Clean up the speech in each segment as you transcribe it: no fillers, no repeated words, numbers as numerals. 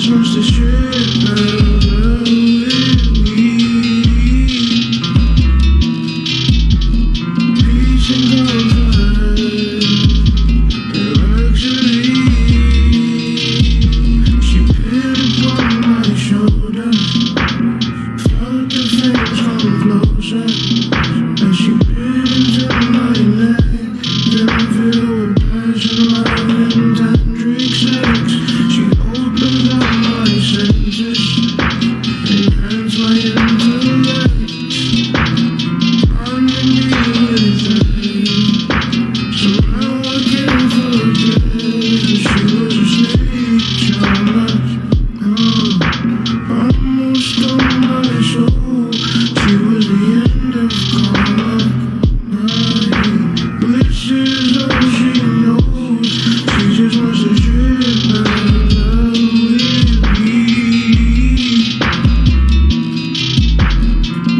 just wants to strip out of love with me. Peace and comfort and luxury. She put upon my shoulder, felt the flames come closer as she bit into my neck. Then I feel with passion, love, and tantric sex. She opens up my senses, enhance my intellect. I'm in with her. Somehow I can't forget she was a snake charmer. Almost on my soul. She was the end of karma. Bliss is all she knows. She just wants to strip out of love with me.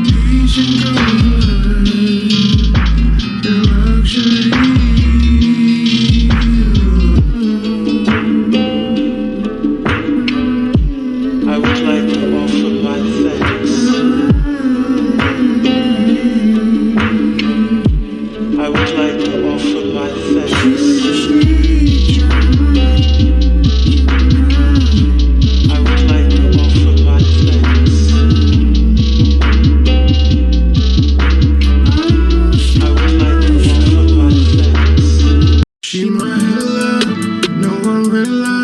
Peace and comfort and luxury. I would like to offer my thanks. I would like to offer my thanks. I would like to offer my thanks. I would like to offer my thanks. She my hella, no umbrella.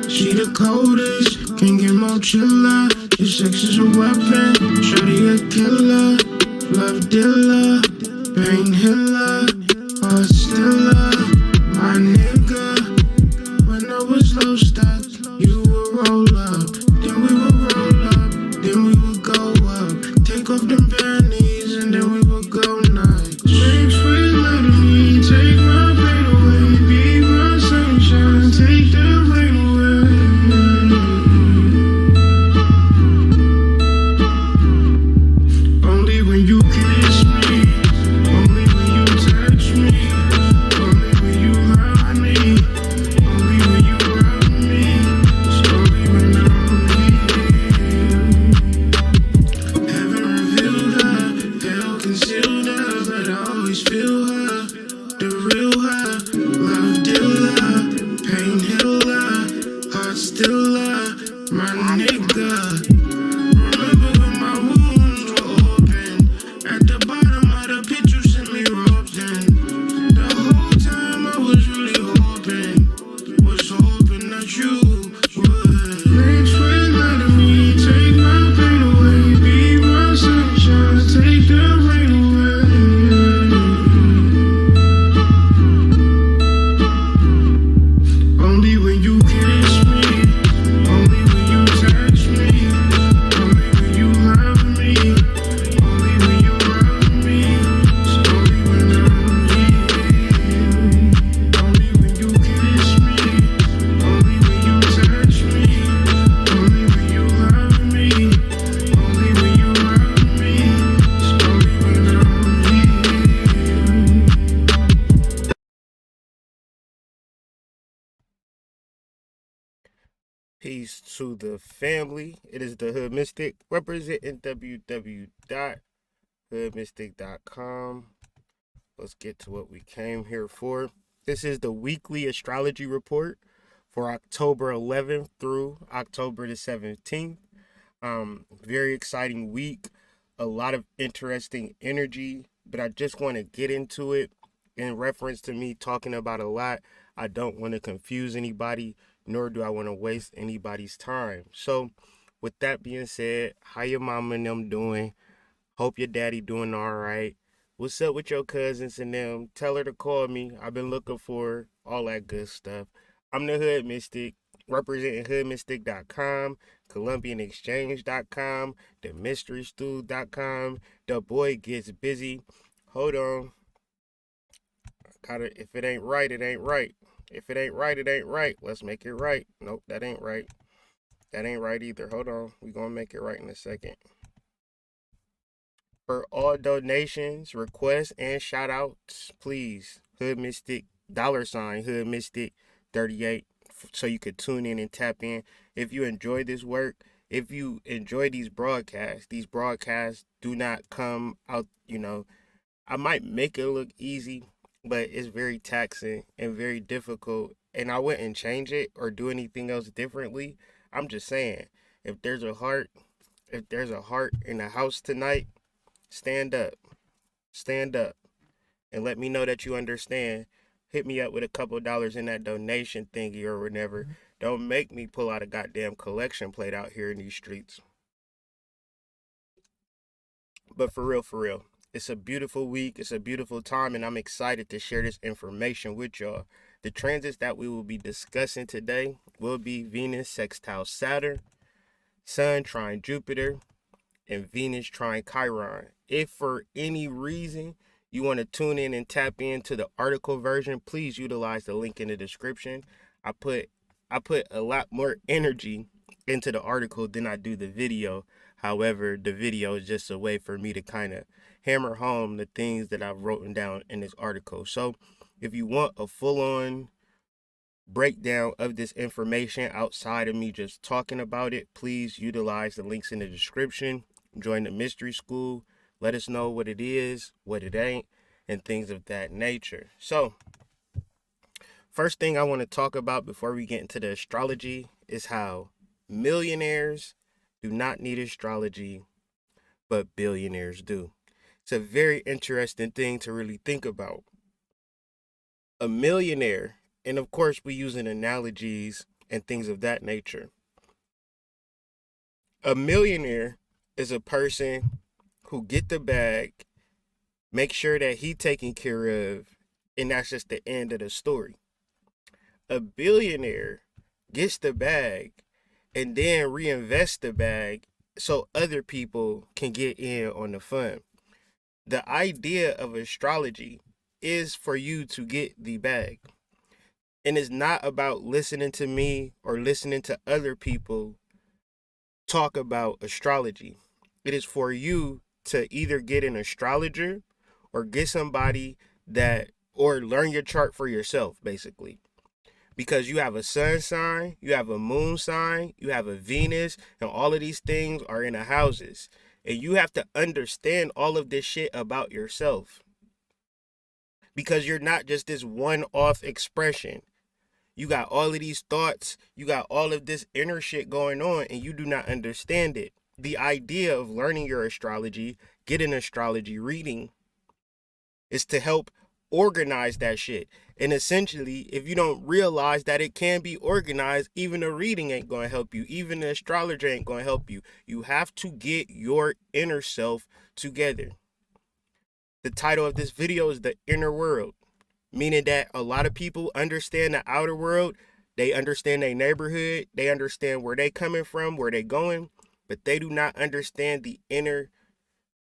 She the coldest, can't get more chiller. Your sex is a weapon, shorty a killer. Love dealer, painkiller, heart stiller. My nigga, when I was low stuck, you would roll up. Then we would roll up, then we would go up. Take off them panties and then we would go nuts. Make sweet love to me, take my pain away. Be my sunshine, take the rain away. Only when you kiss me, only when you touch me, only when you love me, only when you rub me, it's only when I'm here. Heaven revealed her, hell concealed her, but I always feel her, the real her. Love dealer, pain healer, heart stiller, my nigga. Remember when my wounds were open, at the bottom of the pit you sent me ropes in. The whole time I was really hoping that you would make sweet love to me, take my pain away, be my sunshine, take the rain away. Only when you kiss me, only when you touch me, only when you love me, only when you rub me, it's only when I'm here. Only when you kiss me, only when you touch me, only when you love me, only when you rub me, it's only when I'm here. Peace to the family. It is the Hood Mystic representing www.hoodmystic.com. Let's get to what we came here for. This is the weekly astrology report for October 11th through October the 17th. Very exciting week. A lot of interesting energy, but I just want to get into it in reference to me talking about a lot. I don't want to confuse anybody, nor do I want to waste anybody's time. So with that being said, how your mama and them doing? Hope your daddy doing all right. What's up with your cousins and them? Tell her to call me. I've been looking for her, all that good stuff. I'm the Hood Mystic, representing hoodmystic.com, columbianexchange.com, themysterystool.com. The boy gets busy. Hold on. If it ain't right, it ain't right. If it ain't right, it ain't right. Let's make it right. Nope, that ain't right. That ain't right either. Hold on. We're going to make it right in a second. For all donations, requests, and shout outs, please, Hood Mystic, $, Hood Mystic 38 so you could tune in and tap in. If you enjoy this work, if you enjoy these broadcasts do not come out, I might make it look easy, but it's very taxing and very difficult. And I wouldn't change it or do anything else differently. I'm just saying, if there's a heart, if there's a heart in the house tonight, stand up. Stand up and let me know that you understand. Hit me up with a couple dollars in that donation thingy or whatever. Don't make me pull out a goddamn collection plate out here in these streets. But for real, it's a beautiful week. It's a beautiful time, and I'm excited to share this information with y'all. The transits that we will be discussing today will be Venus sextile Saturn, Sun trine Jupiter, and Venus trine Chiron. If for any reason you want to tune in and tap into the article version, please utilize the link in the description. I put a lot more energy into the article than I do the video. However, the video is just a way for me to kind of hammer home the things that I've written down in this article. So if you want a full-on breakdown of this information outside of me just talking about it, please utilize the links in the description. Join the mystery school. Let us know what it is, what it ain't, and things of that nature. So, first thing I want to talk about before we get into the astrology is how millionaires do not need astrology, but billionaires do. It's a very interesting thing to really think about. A millionaire, and of course we using analogies and things of that nature. A millionaire is a person who get the bag, make sure that he taken care of, and that's just the end of the story. A billionaire gets the bag and then reinvests the bag so other people can get in on the fun. The idea of astrology is for you to get the bag. And it's not about listening to me or listening to other people talk about astrology. It is for you to either get an astrologer or get somebody or learn your chart for yourself, basically. Because you have a sun sign, you have a moon sign, you have a Venus, and all of these things are in the houses. And you have to understand all of this shit about yourself. Because you're not just this one-off expression. You got all of these thoughts, you got all of this inner shit going on, and you do not understand it. The idea of learning your astrology, getting astrology reading, is to help organize that shit. And essentially, if you don't realize that it can be organized, even a reading ain't going to help you. Even the astrologer ain't going to help you. You have to get your inner self together. The title of this video is The Inner World, meaning that a lot of people understand the outer world. They understand their neighborhood. They understand where they coming from, where they going, but they do not understand the inner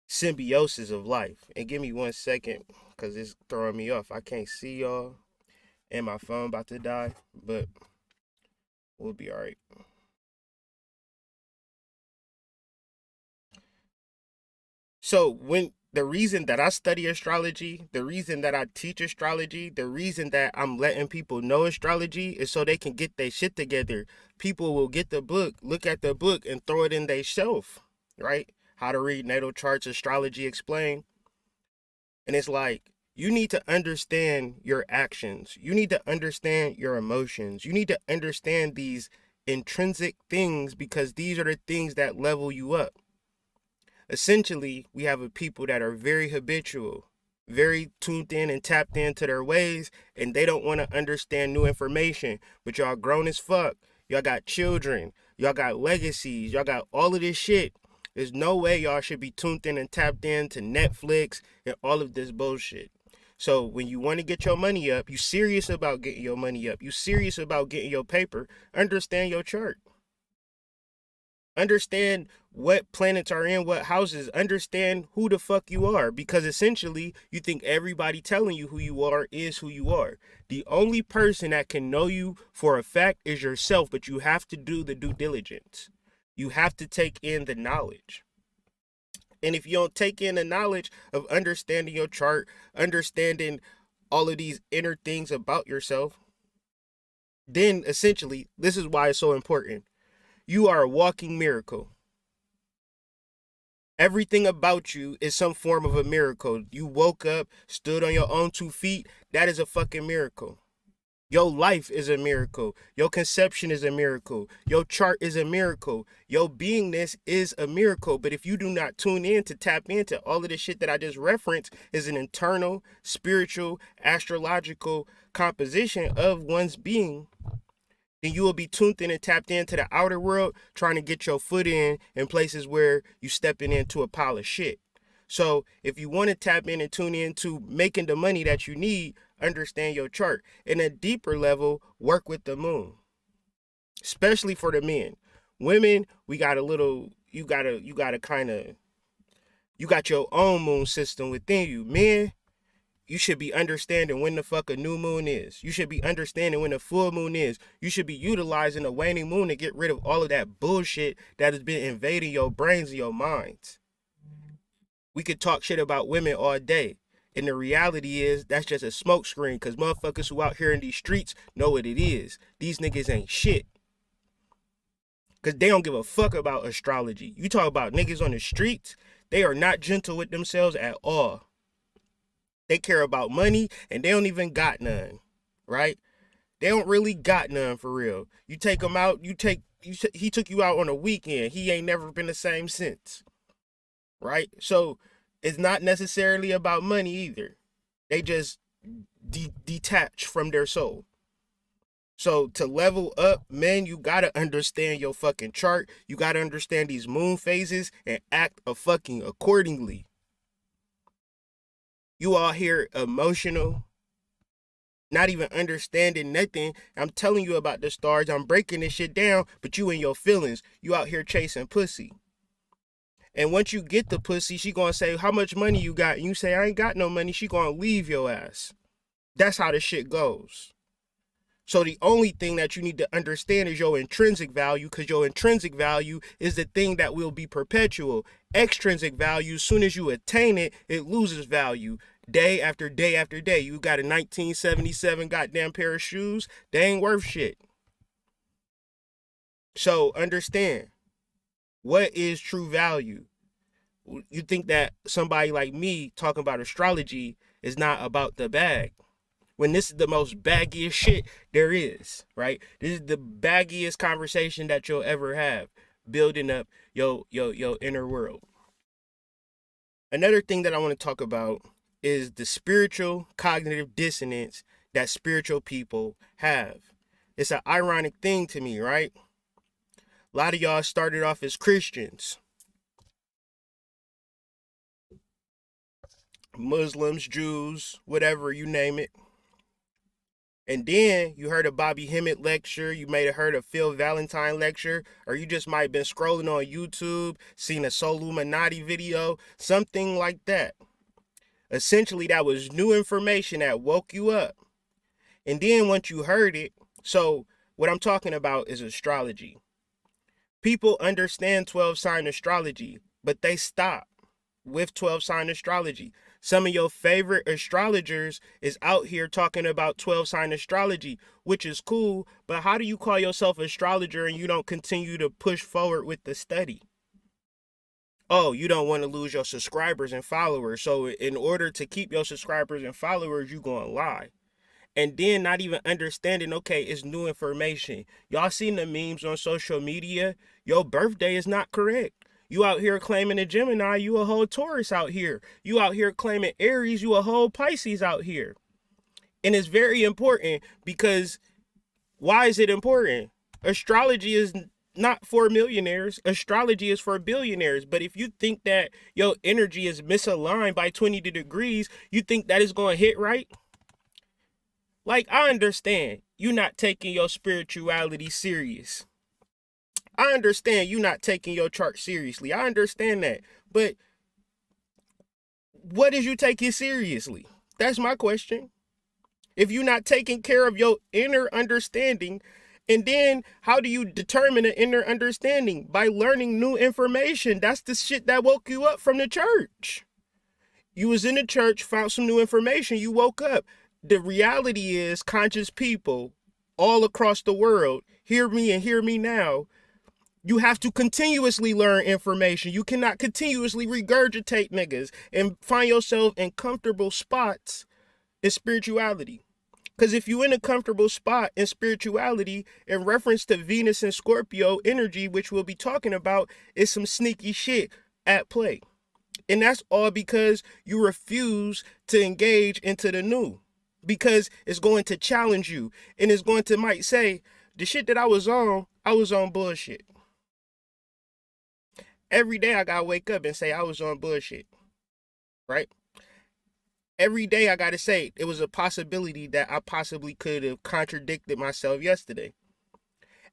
symbiosis of life. And give me 1 second, because it's throwing me off. I can't see y'all, and my phone about to die, but we'll be all right. So the reason that I study astrology, the reason that I teach astrology, the reason that I'm letting people know astrology is so they can get their shit together. People will get the book, look at the book, and throw it in their shelf, right? How to read natal charts, astrology explained. And it's like, you need to understand your actions. You need to understand your emotions. You need to understand these intrinsic things, because these are the things that level you up. Essentially, we have a people that are very habitual, very tuned in and tapped into their ways, and they don't want to understand new information. But y'all grown as fuck. Y'all got children. Y'all got legacies. Y'all got all of this shit. There's no way y'all should be tuned in and tapped into Netflix and all of this bullshit. So when you want to get your money up, you serious about getting your money up, you serious about getting your paper, understand your chart. Understand what planets are in what houses. Understand who the fuck you are, because essentially you think everybody telling you who you are is who you are. The only person that can know you for a fact is yourself, but you have to do the due diligence. You have to take in the knowledge. And if you don't take in the knowledge of understanding your chart, understanding all of these inner things about yourself, then essentially, this is why it's so important. You are a walking miracle. Everything about you is some form of a miracle. You woke up, stood on your own 2 feet. That is a fucking miracle. Your life is a miracle. Your conception is a miracle. Your chart is a miracle. Your beingness is a miracle. But if you do not tune in to tap into all of the shit that I just referenced is an internal, spiritual, astrological composition of one's being, then you will be tuned in and tapped into the outer world, trying to get your foot in places where you stepping into a pile of shit. So if you want to tap in and tune in to making the money that you need, understand your chart. In a deeper level, work with the moon, especially for the men. Women, we got a little, you got your own moon system within you. Men, you should be understanding when the fuck a new moon is. You should be understanding when a full moon is. You should be utilizing a waning moon to get rid of all of that bullshit that has been invading your brains and your minds. We could talk shit about women all day. And the reality is that's just a smoke screen, because motherfuckers who out here in these streets know what it is. These niggas ain't shit. Because they don't give a fuck about astrology. You talk about niggas on the streets, they are not gentle with themselves at all. They care about money and they don't even got none, right? They don't really got none for real. You take them out, he took you out on a weekend. He ain't never been the same since, right? So it's not necessarily about money either. They just detach from their soul. So to level up, man, you gotta understand your fucking chart. You gotta understand these moon phases and act fucking accordingly. You all here emotional, not even understanding nothing. I'm telling you about the stars. I'm breaking this shit down, but you in your feelings. You out here chasing pussy. And once you get the pussy, she gonna say, how much money you got? And you say, I ain't got no money. She gonna leave your ass. That's how the shit goes. So the only thing that you need to understand is your intrinsic value, because your intrinsic value is the thing that will be perpetual. Extrinsic value, as soon as you attain it, it loses value. Day after day after day. You got a 1977 goddamn pair of shoes, they ain't worth shit. So understand, what is true value? You think that somebody like me talking about astrology is not about the bag, when this is the most baggiest shit there is, right? This is the baggiest conversation that you'll ever have, building up your inner world. Another thing that I want to talk about is the spiritual cognitive dissonance that spiritual people have. It's an ironic thing to me, right? A lot of y'all started off as Christians, Muslims, Jews, whatever, you name it. And then you heard a Bobby Hemmett lecture, you may have heard a Phil Valentine lecture, or you just might have been scrolling on YouTube, seen a Soluminati video, something like that. Essentially, that was new information that woke you up. And then once you heard it, so what I'm talking about is astrology. People understand 12-sign astrology, but they stop with 12-sign astrology. Some of your favorite astrologers is out here talking about 12-sign astrology, which is cool, but how do you call yourself an astrologer and you don't continue to push forward with the study? Oh, you don't want to lose your subscribers and followers, so in order to keep your subscribers and followers, you gonna lie. And then not even understanding, okay, it's new information. Y'all seen the memes on social media? Your birthday is not correct. You out here claiming a Gemini, you a whole Taurus out here. You out here claiming Aries, you a whole Pisces out here. And it's very important, because why is it important? Astrology is not for millionaires. Astrology is for billionaires. But if you think that your energy is misaligned by 20 degrees, you think that is going to hit right? Like, I understand you not taking your spirituality serious. I understand you not taking your chart seriously. I understand that. But what is you taking seriously? That's my question. If you're not taking care of your inner understanding, and then how do you determine an inner understanding? By learning new information. That's the shit that woke you up from the church. You was in the church, found some new information, you woke up. The reality is conscious people all across the world, hear me and hear me now, you have to continuously learn information. You cannot continuously regurgitate niggas and find yourself in comfortable spots in spirituality. Because if you're in a comfortable spot in spirituality, in reference to Venus and Scorpio energy, which we'll be talking about, is some sneaky shit at play. And that's all because you refuse to engage into the new. Because it's going to challenge you. And it's going to might say, the shit that I was on bullshit. Every day I gotta wake up and say I was on bullshit, right? Every day I gotta say it was a possibility that I possibly could have contradicted myself yesterday.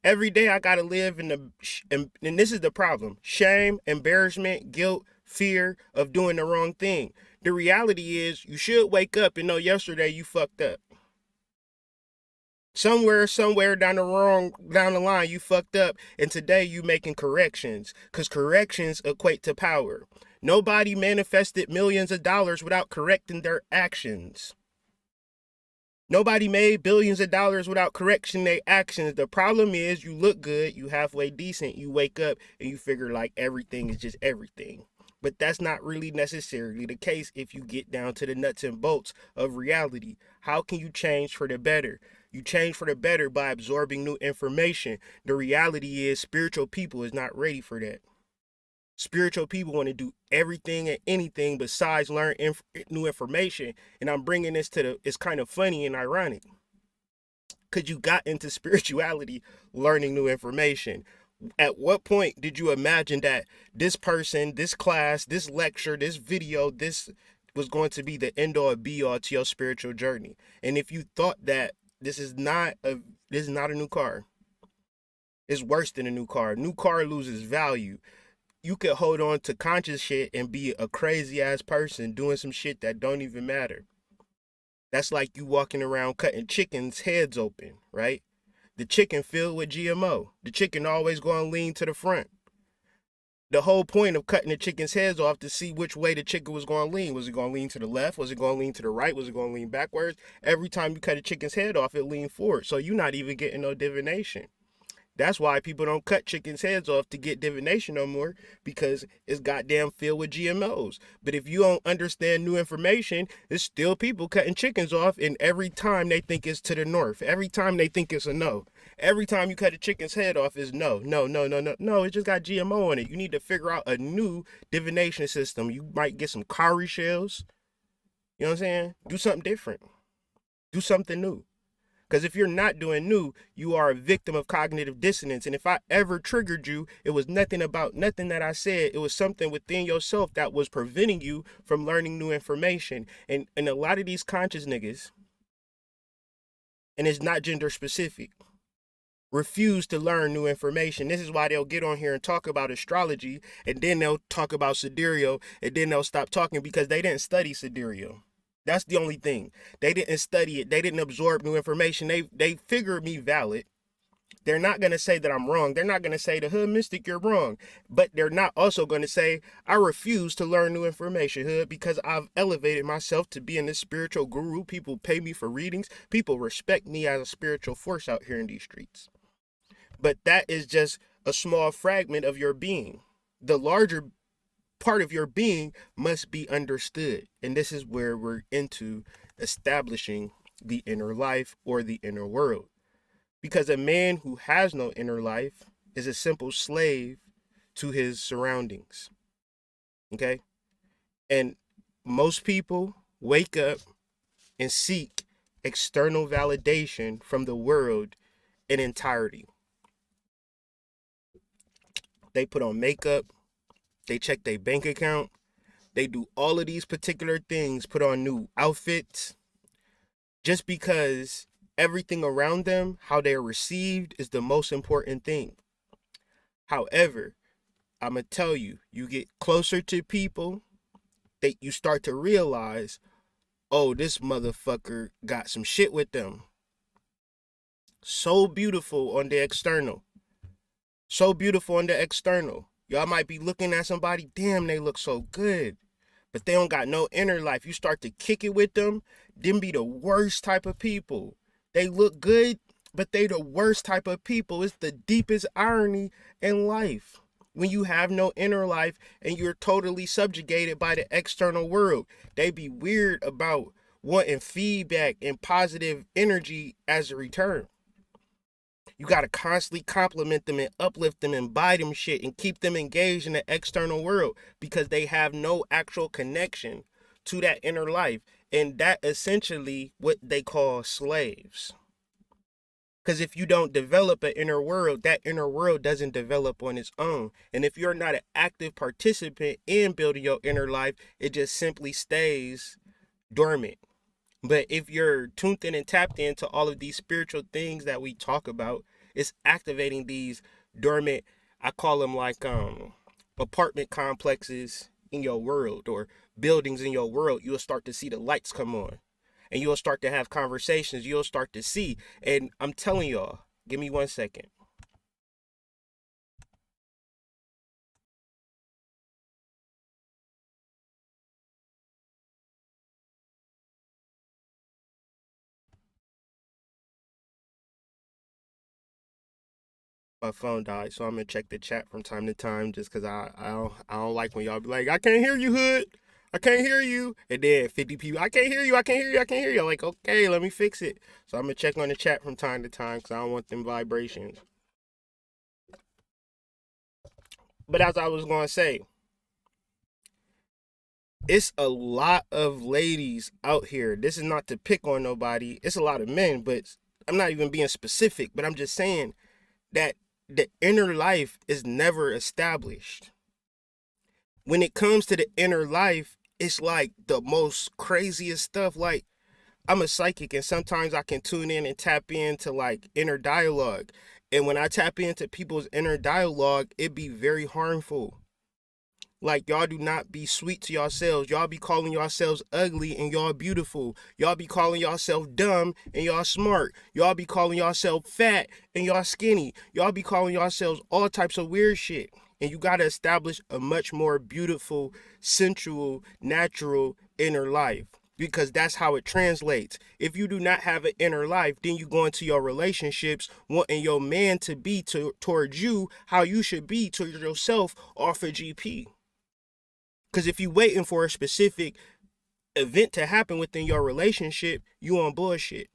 Every day I gotta live in the, and this is the problem, shame, embarrassment, guilt, fear of doing the wrong thing. The reality is you should wake up and know yesterday you fucked up. Somewhere down the line, you fucked up, and today you making corrections, because corrections equate to power. Nobody manifested millions of dollars without correcting their actions. Nobody made billions of dollars without correcting their actions. The problem is you look good, you halfway decent, you wake up and you figure like everything is just everything. But that's not really necessarily the case if you get down to the nuts and bolts of reality. How can you change for the better? You change for the better by absorbing new information. The reality is spiritual people is not ready for that. Spiritual people want to do everything and anything besides learn new information. And I'm bringing this to it's kind of funny and ironic. Because you got into spirituality learning new information. At what point did you imagine that this person, this class, this lecture, this video, this was going to be the end all be all to your spiritual journey? And if you thought that this is not a new car, it's worse than a new car. New car loses value. You could hold on to conscious shit and be a crazy ass person doing some shit that don't even matter. That's like you walking around cutting chickens' heads open, right? The chicken filled with GMO. The chicken always going to lean to the front. The whole point of cutting the chicken's heads off to see which way the chicken was going to lean. Was it going to lean to the left? Was it going to lean to the right? Was it going to lean backwards? Every time you cut a chicken's head off, it leaned forward. So you're not even getting no divination. That's why people don't cut chickens' heads off to get divination no more, because it's goddamn filled with GMOs. But if you don't understand new information, there's still people cutting chickens off, and every time they think it's to the north. Every time they think it's a no. Every time you cut a chicken's head off is no. No, it just got GMO on it. You need to figure out a new divination system. You might get some cowrie shells. You know what I'm saying? Do something different. Do something new. Because if you're not doing new, you are a victim of cognitive dissonance. And if I ever triggered you, it was nothing about nothing that I said. It was something within yourself that was preventing you from learning new information. And a lot of these conscious niggas, and it's not gender specific, refuse to learn new information. This is why they'll get on here and talk about astrology, and then they'll talk about sidereal, and then they'll stop talking because they didn't study sidereal. That's the only thing. They didn't study it. They didn't absorb new information. They figure me valid. They're not going to say that I'm wrong. They're not going to say, the Hood Mystic, you're wrong. But they're not also going to say, I refuse to learn new information, Hood, because I've elevated myself to being this spiritual guru. People pay me for readings. People respect me as a spiritual force out here in these streets. But that is just a small fragment of your being. The larger part of your being must be understood. And this is where we're into establishing the inner life or the inner world. Because a man who has no inner life is a simple slave to his surroundings. Okay? And most people wake up and seek external validation from the world in entirety. They put on makeup. They check their bank account. They do all of these particular things, put on new outfits, just because everything around them, how they're received, is the most important thing. However, I'm going to tell you, you get closer to people, that you start to realize, oh, this motherfucker got some shit with them. So beautiful on the external. So beautiful on the external. Y'all might be looking at somebody, damn, they look so good, but they don't got no inner life. You start to kick it with them be the worst type of people. They look good, but they the worst type of people. It's the deepest irony in life. When you have no inner life and you're totally subjugated by the external world, they be weird about wanting feedback and positive energy as a return. You got to constantly compliment them and uplift them and buy them shit and keep them engaged in the external world because they have no actual connection to that inner life. And that essentially what they call slaves. Because if you don't develop an inner world, that inner world doesn't develop on its own. And if you're not an active participant in building your inner life, it just simply stays dormant. But if you're tuned in and tapped into all of these spiritual things that we talk about, it's activating these dormant, I call them like apartment complexes in your world or buildings in your world. You'll start to see the lights come on and you'll start to have conversations. You'll start to see. And I'm telling y'all, give me 1 second. My phone died, so I'm gonna check the chat from time to time just because I don't like when y'all be like, I can't hear you, Hood. I can't hear you. And then 50 people, I can't hear you, I can't hear you, I can't hear you. I'm like, okay, let me fix it. So I'm gonna check on the chat from time to time because I don't want them vibrations. But as I was gonna say, it's a lot of ladies out here. This is not to pick on nobody. It's a lot of men, but I'm not even being specific, but I'm just saying that the inner life is never established. When it comes to the inner life, it's like the most craziest stuff. Like, I'm a psychic and sometimes I can tune in and tap into like inner dialogue. And when I tap into people's inner dialogue, it be very harmful. Like, y'all do not be sweet to yourselves. Y'all be calling yourselves ugly and y'all beautiful. Y'all be calling yourself dumb and y'all smart. Y'all be calling yourself fat and y'all skinny. Y'all be calling yourselves all types of weird shit. And you got to establish a much more beautiful, sensual, natural inner life. Because that's how it translates. If you do not have an inner life, then you go into your relationships wanting your man to be towards you how you should be to yourself off of GP. Because if you waiting for a specific event to happen within your relationship, you on bullshit.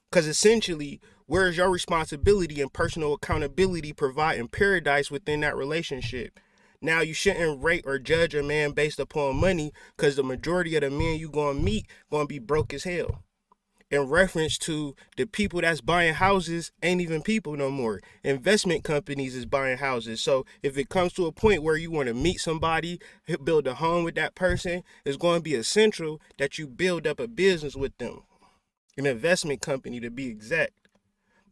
Because essentially, where is your responsibility and personal accountability providing paradise within that relationship? Now, you shouldn't rate or judge a man based upon money because the majority of the men you going to meet going to be broke as hell. In reference to the people that's buying houses ain't even people no more. Investment companies is buying houses. So if it comes to a point where you want to meet somebody, build a home with that person, it's going to be essential that you build up a business with them. An investment company to be exact.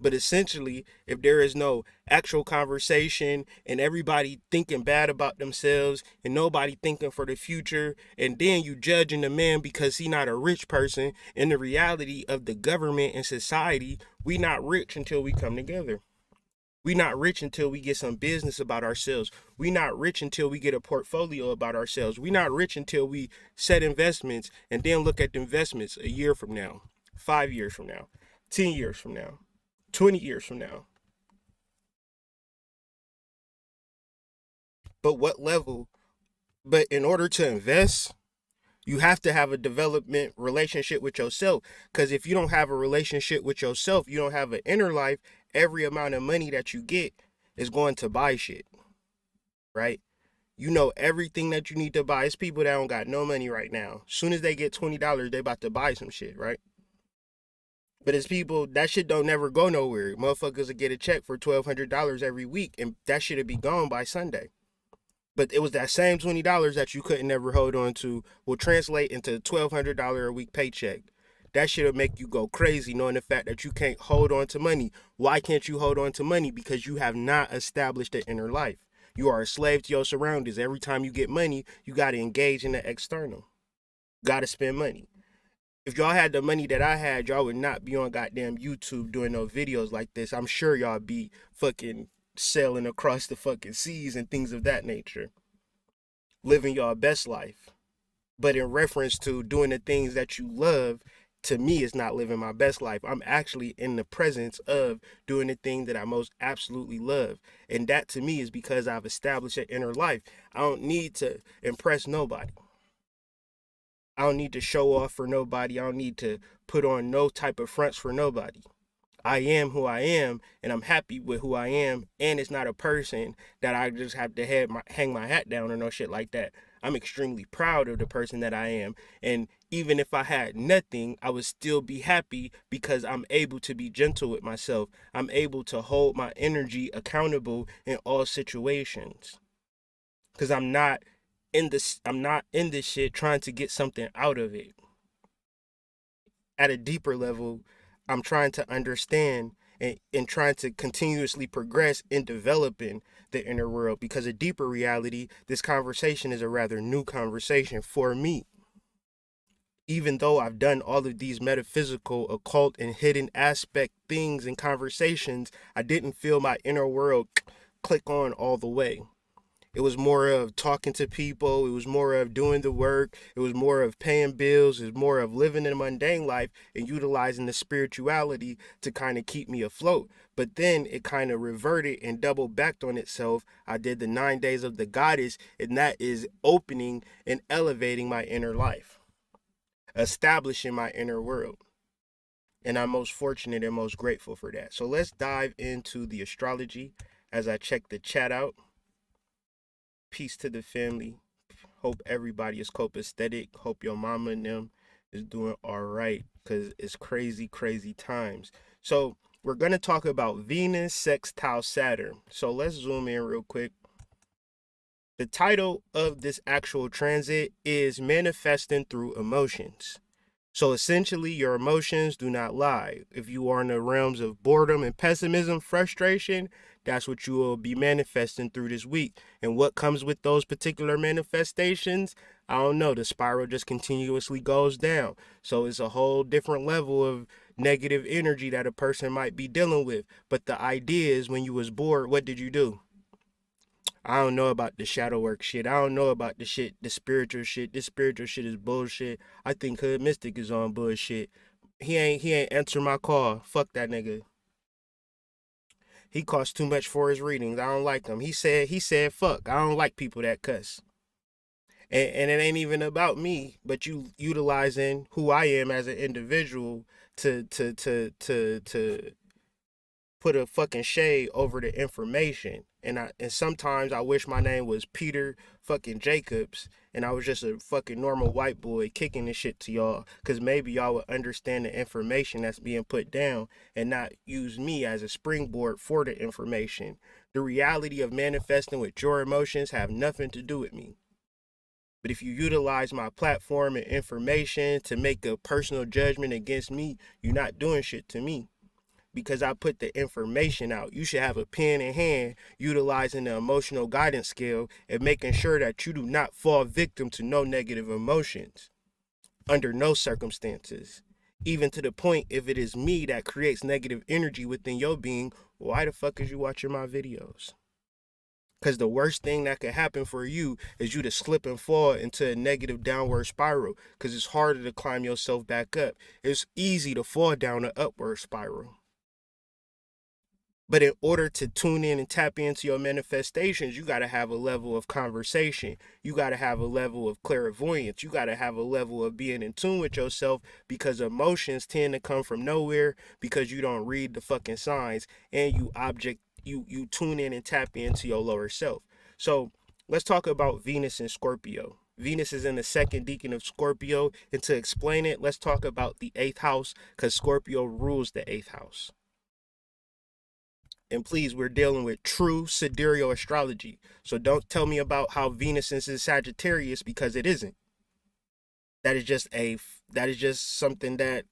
But essentially, if there is no actual conversation and everybody thinking bad about themselves and nobody thinking for the future, and then you judging the man because he not a rich person, in the reality of the government and society, we not rich until we come together. We not rich until we get some business about ourselves. We not rich until we get a portfolio about ourselves. We not rich until we set investments and then look at the investments a year from now, 5 years from now, 10 years from now, 20 years from now. But what level? But in order to invest, you have to have a development relationship with yourself. Because if you don't have a relationship with yourself, you don't have an inner life, every amount of money that you get is going to buy shit. Right? You know everything that you need to buy. It's people that don't got no money right now. As soon as they get $20, they about to buy some shit, right? But it's people, that shit don't never go nowhere. Motherfuckers will get a check for $1,200 every week, and that shit'll be gone by Sunday. But it was that same $20 that you couldn't never hold on to will translate into a $1,200 a week paycheck. That shit'll make you go crazy knowing the fact that you can't hold on to money. Why can't you hold on to money? Because you have not established the inner life. You are a slave to your surroundings. Every time you get money, you got to engage in the external. Got to spend money. If y'all had the money that I had, y'all would not be on goddamn YouTube doing no videos like this. I'm sure y'all be fucking sailing across the fucking seas and things of that nature. Living y'all best life. But in reference to doing the things that you love to me, it's not living my best life. I'm actually in the presence of doing the thing that I most absolutely love. And that to me is because I've established an inner life. I don't need to impress nobody. I don't need to show off for nobody. I don't need to put on no type of fronts for nobody. I am who I am, and I'm happy with who I am. And it's not a person that I just have to hang my hat down or no shit like that. I'm extremely proud of the person that I am. And even if I had nothing, I would still be happy because I'm able to be gentle with myself. I'm able to hold my energy accountable in all situations. Because I'm not in this shit trying to get something out of it. At a deeper level, I'm trying to understand and trying to continuously progress in developing the inner world, because a deeper reality, this conversation is a rather new conversation for me. Even though I've done all of these metaphysical, occult, and hidden aspect things and conversations, I didn't feel my inner world click on all the way. It was more of talking to people. It was more of doing the work. It was more of paying bills. It was more of living in a mundane life and utilizing the spirituality to kind of keep me afloat. But then it kind of reverted and double backed on itself. I did the 9 days of the goddess, and that is opening and elevating my inner life, establishing my inner world. And I'm most fortunate and most grateful for that. So let's dive into the astrology as I check the chat out. Peace to the family. Hope everybody is copacetic. Hope your mama and them is doing all right, because it's crazy, crazy times. So we're going to talk about Venus sextile Saturn. So let's zoom in real quick. The title of this actual transit is Manifesting Through Emotions. So essentially, your emotions do not lie. If you are in the realms of boredom and pessimism, frustration, that's what you will be manifesting through this week. And what comes with those particular manifestations? I don't know. The spiral just continuously goes down. So it's a whole different level of negative energy that a person might be dealing with. But the idea is, when you was bored, what did you do? I don't know about the shadow work shit. I don't know about the shit, the spiritual shit. This spiritual shit is bullshit. I think Hood Mystic is on bullshit. He ain't answer my call. Fuck that nigga. He costs too much for his readings. I don't like him. He said fuck. I don't like people that cuss. And it ain't even about me, but you utilizing who I am as an individual to put a fucking shade over the information. And sometimes I wish my name was Peter fucking Jacobs and I was just a fucking normal white boy kicking this shit to y'all, because maybe y'all would understand the information that's being put down and not use me as a springboard for the information. The reality of manifesting with your emotions have nothing to do with me. But if you utilize my platform and information to make a personal judgment against me, you're not doing shit to me, because I put the information out. You should have a pen in hand, utilizing the emotional guidance scale and making sure that you do not fall victim to no negative emotions under no circumstances. Even to the point, if it is me that creates negative energy within your being, why the fuck is you watching my videos? Because the worst thing that could happen for you is you to slip and fall into a negative downward spiral, because it's harder to climb yourself back up. It's easy to fall down an upward spiral. But in order to tune in and tap into your manifestations, you got to have a level of conversation. You got to have a level of clairvoyance. You got to have a level of being in tune with yourself, because emotions tend to come from nowhere because you don't read the fucking signs, and you tune in and tap into your lower self. So let's talk about Venus and Scorpio. Venus is in the second decan of Scorpio. And to explain it, let's talk about the 8th house, because Scorpio rules the 8th house. And please, we're dealing with true sidereal astrology. So don't tell me about how Venus is in Sagittarius, because it isn't. That is just something that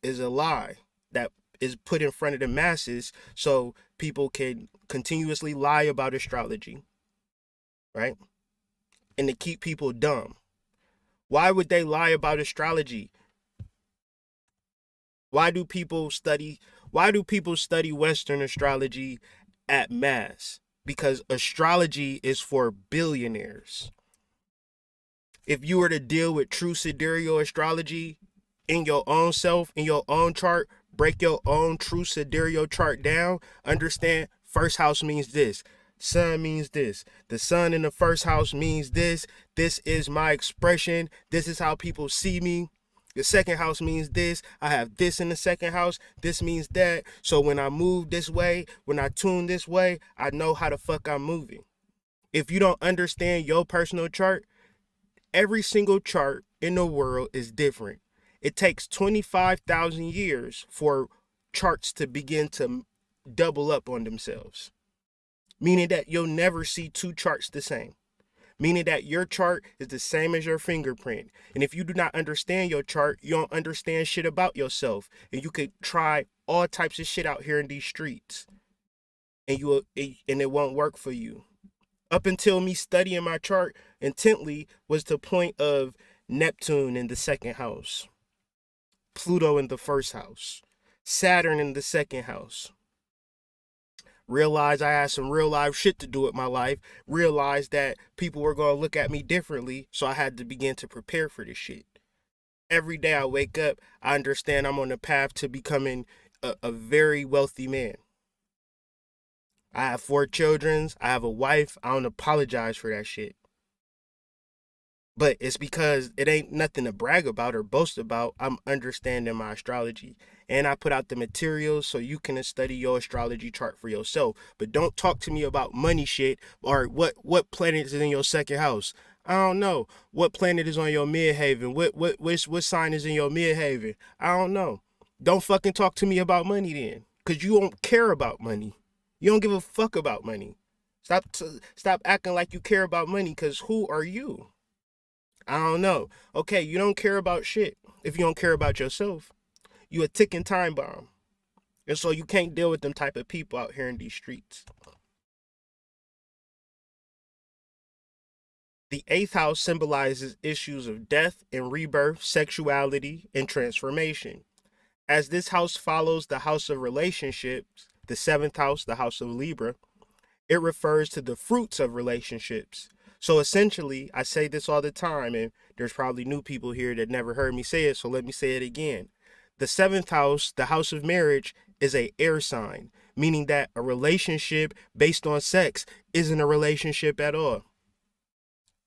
is a lie that is put in front of the masses so people can continuously lie about astrology, right? And to keep people dumb. Why would they lie about astrology? Why do people study Western astrology at mass? Because astrology is for billionaires. If you were to deal with true sidereal astrology, in your own self, in your own chart, break your own true sidereal chart down, understand first house means this. Sun means this. The sun in the first house means this. This is my expression. This is how people see me. The second house means this. I have this in the second house. This means that. So when I move this way, when I tune this way, I know how the fuck I'm moving. If you don't understand your personal chart, every single chart in the world is different. It takes 25,000 years for charts to begin to double up on themselves. Meaning that you'll never see two charts the same. Meaning that your chart is the same as your fingerprint. And if you do not understand your chart, you don't understand shit about yourself. And you could try all types of shit out here in these streets. And it won't work for you. Up until me studying my chart intently was the point of Neptune in the second house, Pluto in the first house, Saturn in the second house. Realized I had some real life shit to do with my life. Realized that people were going to look at me differently. So I had to begin to prepare for this shit. Every day I wake up, I understand I'm on the path to becoming a very wealthy man. I have 4 children. I have a wife. I don't apologize for that shit. But it's because it ain't nothing to brag about or boast about. I'm understanding my astrology. And I put out the materials so you can study your astrology chart for yourself. But don't talk to me about money shit or what planet is in your second house. I don't know. What planet is on your midhaven? What sign is in your midhaven? I don't know. Don't fucking talk to me about money then. Because you don't care about money. You don't give a fuck about money. Stop acting like you care about money, because who are you? I don't know. Okay, you don't care about shit if you don't care about yourself. You a ticking time bomb. And so you can't deal with them type of people out here in these streets. The 8th house symbolizes issues of death and rebirth, sexuality, and transformation. As this house follows the house of relationships, the 7th house, the house of Libra, it refers to the fruits of relationships. So essentially, I say this all the time, and there's probably new people here that never heard me say it, so let me say it again. The 7th house, the house of marriage, is an air sign, meaning that a relationship based on sex isn't a relationship at all.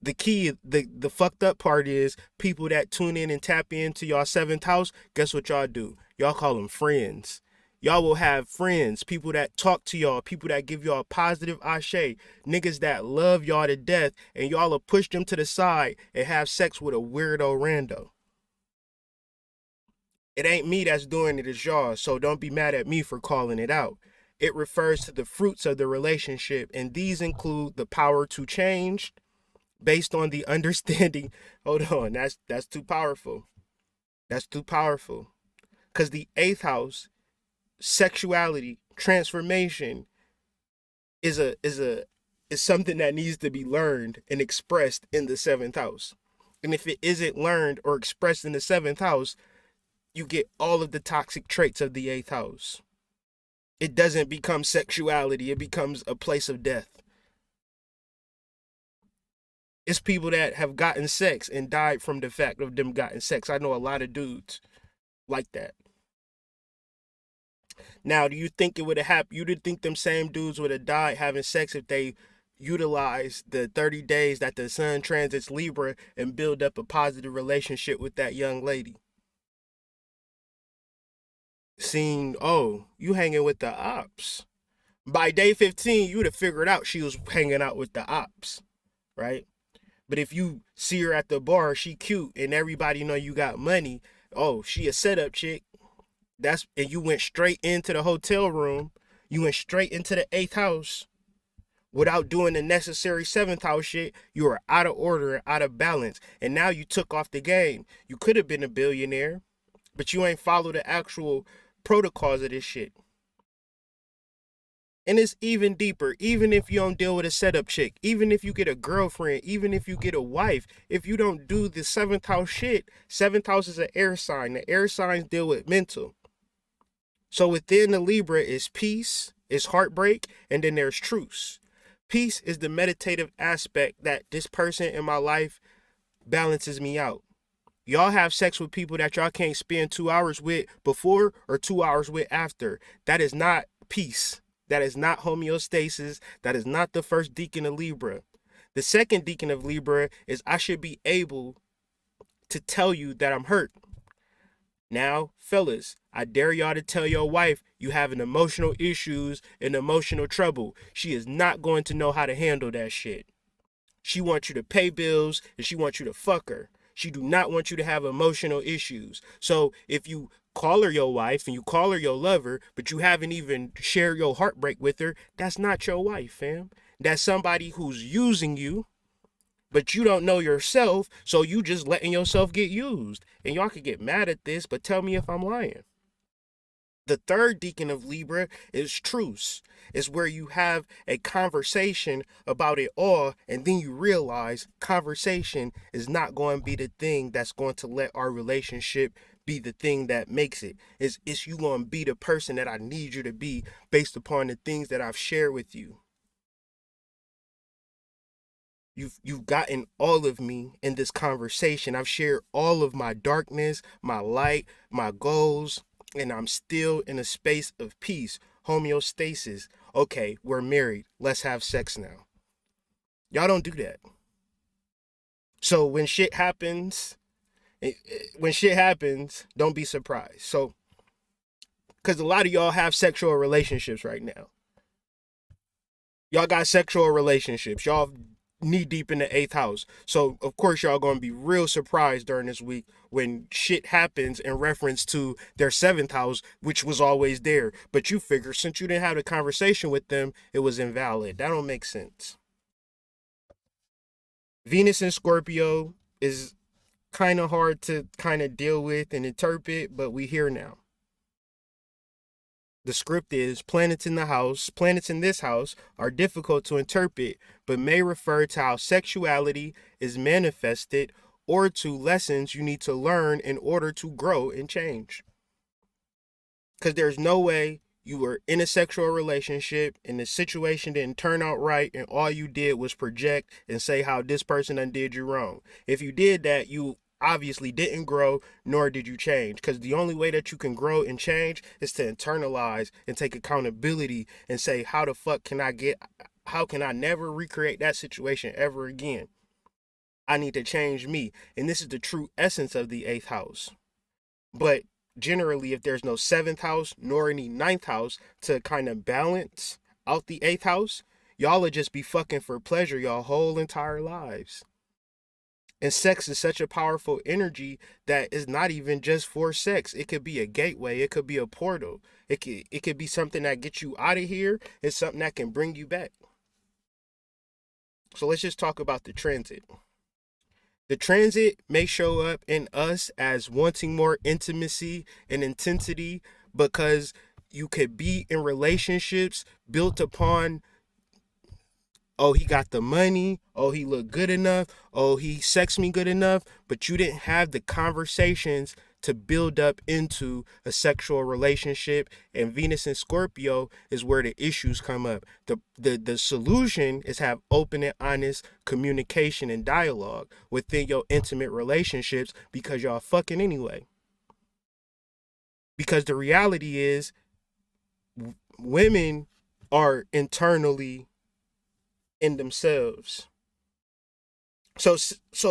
The key, the fucked up part is people that tune in and tap into y'all 7th house, guess what y'all do? Y'all call them friends. Y'all will have friends, people that talk to y'all, people that give y'all positive ashe, niggas that love y'all to death, and y'all will push them to the side and have sex with a weirdo rando. It ain't me that's doing it, it's y'all, so don't be mad at me for calling it out. It refers to the fruits of the relationship, and these include the power to change based on the understanding. Hold on, that's too powerful. That's too powerful. Because the 8th house, sexuality, transformation is something that needs to be learned and expressed in the 7th house. And if it isn't learned or expressed in the 7th house, you get all of the toxic traits of the 8th house. It doesn't become sexuality, it becomes a place of death. It's people that have gotten sex and died from the fact of them gotten sex. I know a lot of dudes like that. Now, do you think it would have happened? You did think them same dudes would have died having sex if they utilized the 30 days that the sun transits Libra and build up a positive relationship with that young lady? Seeing, oh, you hanging with the ops. By day 15, you would have figured out she was hanging out with the ops, right? But if you see her at the bar, she cute, and everybody know you got money, oh, she a setup chick. And you went straight into the hotel room. You went straight into the 8th house without doing the necessary 7th house shit. You were out of order and out of balance. And now you took off the game. You could have been a billionaire, but you ain't followed the actual protocols of this shit. And it's even deeper. Even if you don't deal with a setup chick, even if you get a girlfriend, even if you get a wife, if you don't do the 7th house shit, 7th house is an air sign. The air signs deal with mental. So within the Libra is peace, is heartbreak, and then there's truce. Peace is the meditative aspect that this person in my life balances me out. Y'all have sex with people that y'all can't spend 2 hours with before or 2 hours with after. That is not peace. That is not homeostasis. That is not the first deacon of Libra. The second deacon of Libra is I should be able to tell you that I'm hurt. Now, fellas, I dare y'all to tell your wife you having emotional issues and emotional trouble. She is not going to know how to handle that shit. She wants you to pay bills and she wants you to fuck her. She do not want you to have emotional issues. So if you call her your wife and you call her your lover, but you haven't even shared your heartbreak with her, that's not your wife, fam. That's somebody who's using you, but you don't know yourself, so you just letting yourself get used. And y'all could get mad at this, but tell me if I'm lying. The third deacon of Libra is truce. It's where you have a conversation about it all, and then you realize conversation is not going to be the thing that's going to let our relationship be the thing that makes it. It's you going to be the person that I need you to be based upon the things that I've shared with you. You've gotten all of me in this conversation. I've shared all of my darkness, my light, my goals, and I'm still in a space of peace, homeostasis. Okay, we're married. Let's have sex now. Y'all don't do that. So when shit happens, don't be surprised. So, because a lot of y'all have sexual relationships right now. Y'all got sexual relationships. Y'all knee deep in the 8th house. So of course y'all gonna be real surprised during this week when shit happens in reference to their 7th house, which was always there. But you figure since you didn't have a conversation with them, it was invalid. That don't make sense. Venus in Scorpio is kind of hard to kind of deal with and interpret, but we here now. The script is planets in this house are difficult to interpret, but may refer to how sexuality is manifested or to lessons you need to learn in order to grow and change. Because there's no way you were in a sexual relationship and the situation didn't turn out right and all you did was project and say how this person undid you wrong. If you did that, you obviously didn't grow, nor did you change, because the only way that you can grow and change is to internalize and take accountability and say, how can I never recreate that situation ever again? I need to change me. And this is the true essence of the 8th house. But generally, if there's no 7th house nor any 9th house to kind of balance out the 8th house, y'all will just be fucking for pleasure y'all whole entire lives. And sex is such a powerful energy that is not even just for sex. It could be a gateway. It could be a portal. It could be something that gets you out of here. It's something that can bring you back. So let's just talk about the transit. The transit may show up in us as wanting more intimacy and intensity because you could be in relationships built upon, oh, he got the money. Oh, he looked good enough. Oh, he sexed me good enough. But you didn't have the conversations to build up into a sexual relationship. And Venus in Scorpio is where the issues come up. The solution is have open and honest communication and dialogue within your intimate relationships because y'all fucking anyway. Because the reality is women are internally in themselves. So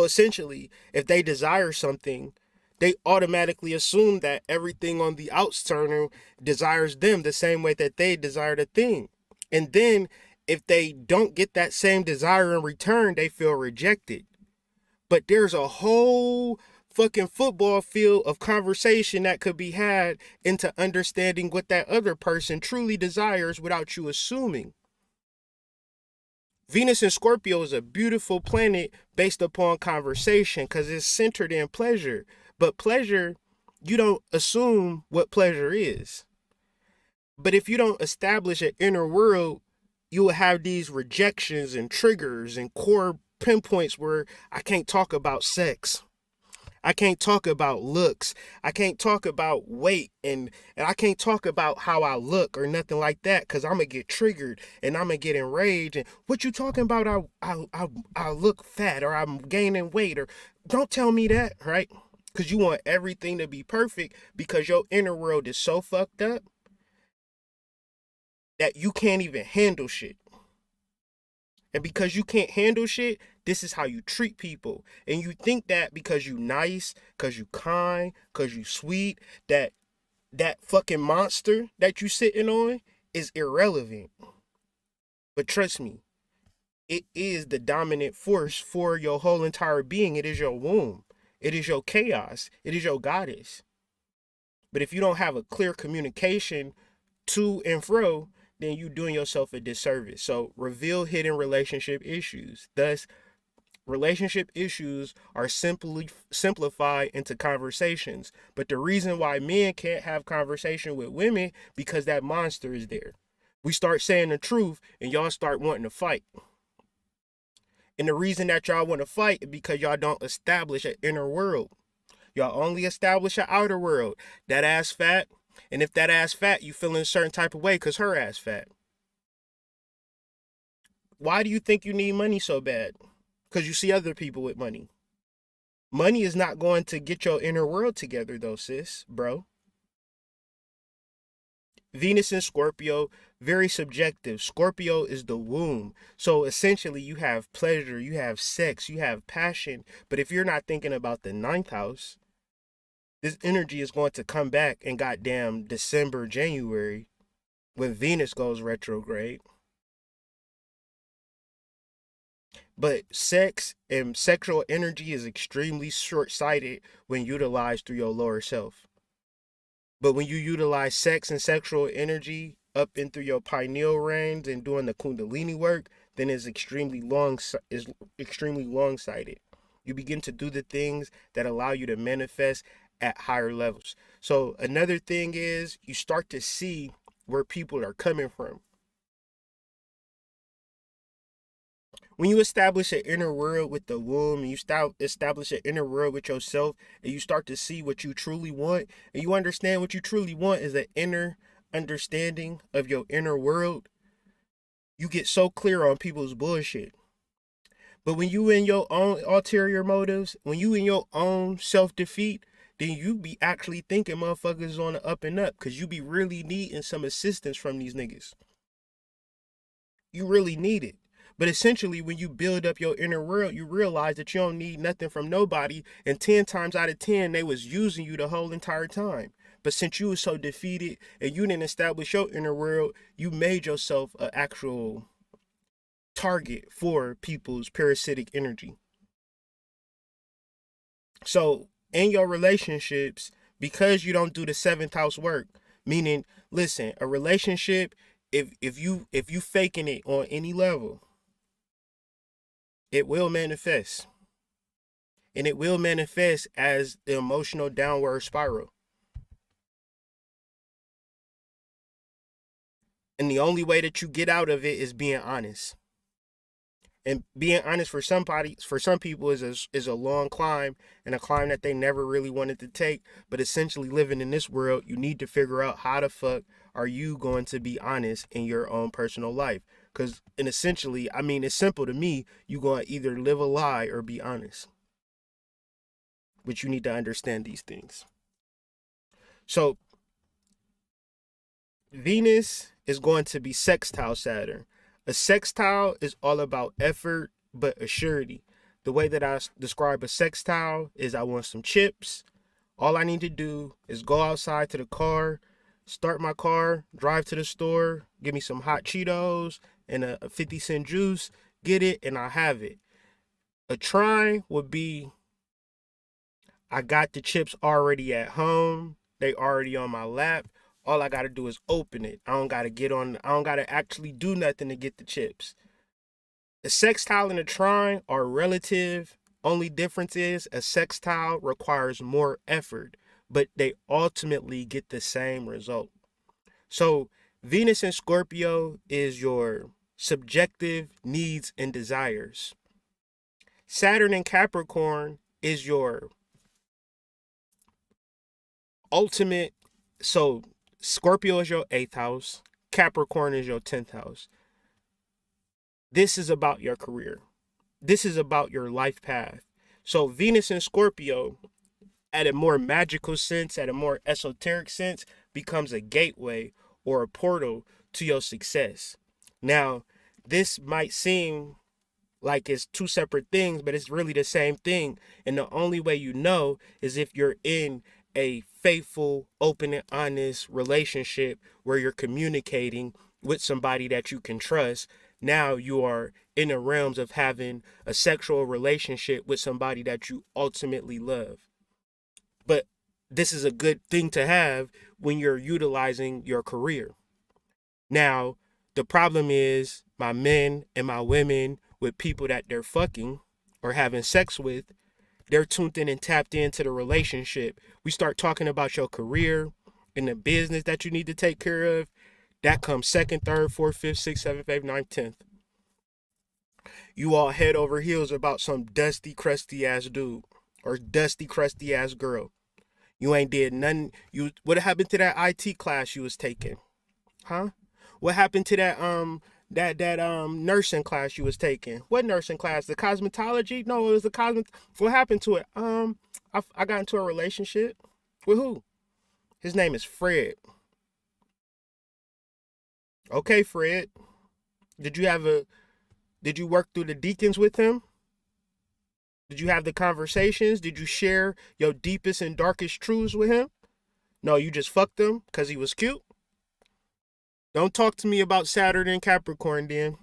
essentially, if they desire something, they automatically assume that everything on the external desires them the same way that they desire the thing. And then if they don't get that same desire in return, they feel rejected. But there's a whole fucking football field of conversation that could be had into understanding what that other person truly desires without you assuming. Venus in Scorpio is a beautiful planet based upon conversation because it's centered in pleasure. But pleasure, you don't assume what pleasure is. But if you don't establish an inner world, you will have these rejections and triggers and core pinpoints where I can't talk about sex. I can't talk about looks. I can't talk about weight and I can't talk about how I look or nothing like that because I'm going to get triggered and I'm going to get enraged. And what you talking about? I look fat or I'm gaining weight or don't tell me that, right? Because you want everything to be perfect because your inner world is so fucked up that you can't even handle shit. And because you can't handle shit, this is how you treat people. And you think that because you nice, because you kind, because you sweet, that fucking monster that you sitting on is irrelevant. But trust me, it is the dominant force for your whole entire being. It is your womb. It is your chaos. It is your goddess. But if you don't have a clear communication to and fro, then you doing yourself a disservice. So reveal hidden relationship issues. Thus, relationship issues are simply simplified into conversations. But the reason why men can't have conversation with women because that monster is there. We start saying the truth and y'all start wanting to fight. And the reason that y'all want to fight is because y'all don't establish an inner world. Y'all only establish an outer world. That ass fat. And if that ass fat, you feeling a certain type of way because her ass fat. Why do you think you need money so bad? Because you see other people with money. Money is not going to get your inner world together though, sis, bro. Venus in Scorpio, very subjective. Scorpio is the womb. So essentially you have pleasure, you have sex, you have passion. But if you're not thinking about the ninth house, this energy is going to come back in goddamn December, January, when Venus goes retrograde. But sex and sexual energy is extremely short-sighted when utilized through your lower self. But when you utilize sex and sexual energy up and through your pineal range and doing the Kundalini work, then it's extremely long-sighted. You begin to do the things that allow you to manifest at higher levels. So another thing is you start to see where people are coming from. When you establish an inner world with the womb, and you establish an inner world with yourself, and you start to see what you truly want, and you understand what you truly want is an inner understanding of your inner world, you get so clear on people's bullshit. But when you in your own ulterior motives, when you in your own self-defeat, then you be actually thinking motherfuckers on the up and up, because you be really needing some assistance from these niggas. You really need it. But essentially, when you build up your inner world, you realize that you don't need nothing from nobody. And 10 times out of 10, they was using you the whole entire time. But since you was so defeated and you didn't establish your inner world, you made yourself an actual target for people's parasitic energy. So in your relationships, because you don't do the seventh house work, meaning, listen, a relationship, if you faking it on any level, it will manifest. And it will manifest as the emotional downward spiral. And the only way that you get out of it is being honest. And being honest for some people is a long climb, and a climb that they never really wanted to take. But essentially, living in this world, you need to figure out how the fuck are you going to be honest in your own personal life. Because, and essentially, I mean, it's simple to me. You're going to either live a lie or be honest. But you need to understand these things. So, Venus is going to be sextile Saturn. A sextile is all about effort, but assurity. The way that I describe a sextile is I want some chips. All I need to do is go outside to the car, start my car, drive to the store, give me some hot Cheetos and a 50-cent juice, get it, and I have it. A trine would be, I got the chips already at home. They already on my lap. All I got to do is open it. I don't got to actually do nothing to get the chips. The sextile and the trine are relative. Only difference is a sextile requires more effort, but they ultimately get the same result. So Venus in Scorpio is your subjective needs and desires. Saturn in Capricorn is your ultimate. So Scorpio is your 8th house. Capricorn is your 10th house. This is about your career. This is about your life path. So Venus in Scorpio at a more magical sense, at a more esoteric sense, becomes a gateway or a portal to your success. Now, this might seem like it's two separate things, but it's really the same thing. And the only way you know is if you're in a faithful, open, and honest relationship where you're communicating with somebody that you can trust. Now you are in the realms of having a sexual relationship with somebody that you ultimately love. But this is a good thing to have when you're utilizing your career. Now, the problem is my men and my women with people that they're fucking or having sex with, they're tuned in and tapped into the relationship. We start talking about your career and the business that you need to take care of. That comes second, third, fourth, fifth, sixth, seventh, eighth, ninth, 10th. You all head over heels about some dusty, crusty ass dude or dusty, crusty ass girl. You ain't did nothing. What happened to that IT class you was taking? Huh? What happened to that nursing class you was taking? What nursing class? The cosmetology? No, it was the What happened to it? I got into a relationship with who? His name is Fred. Okay, Fred. Did you work through the deacons with him? Did you have the conversations? Did you share your deepest and darkest truths with him? No, you just fucked him because he was cute? Don't talk to me about Saturn and Capricorn then.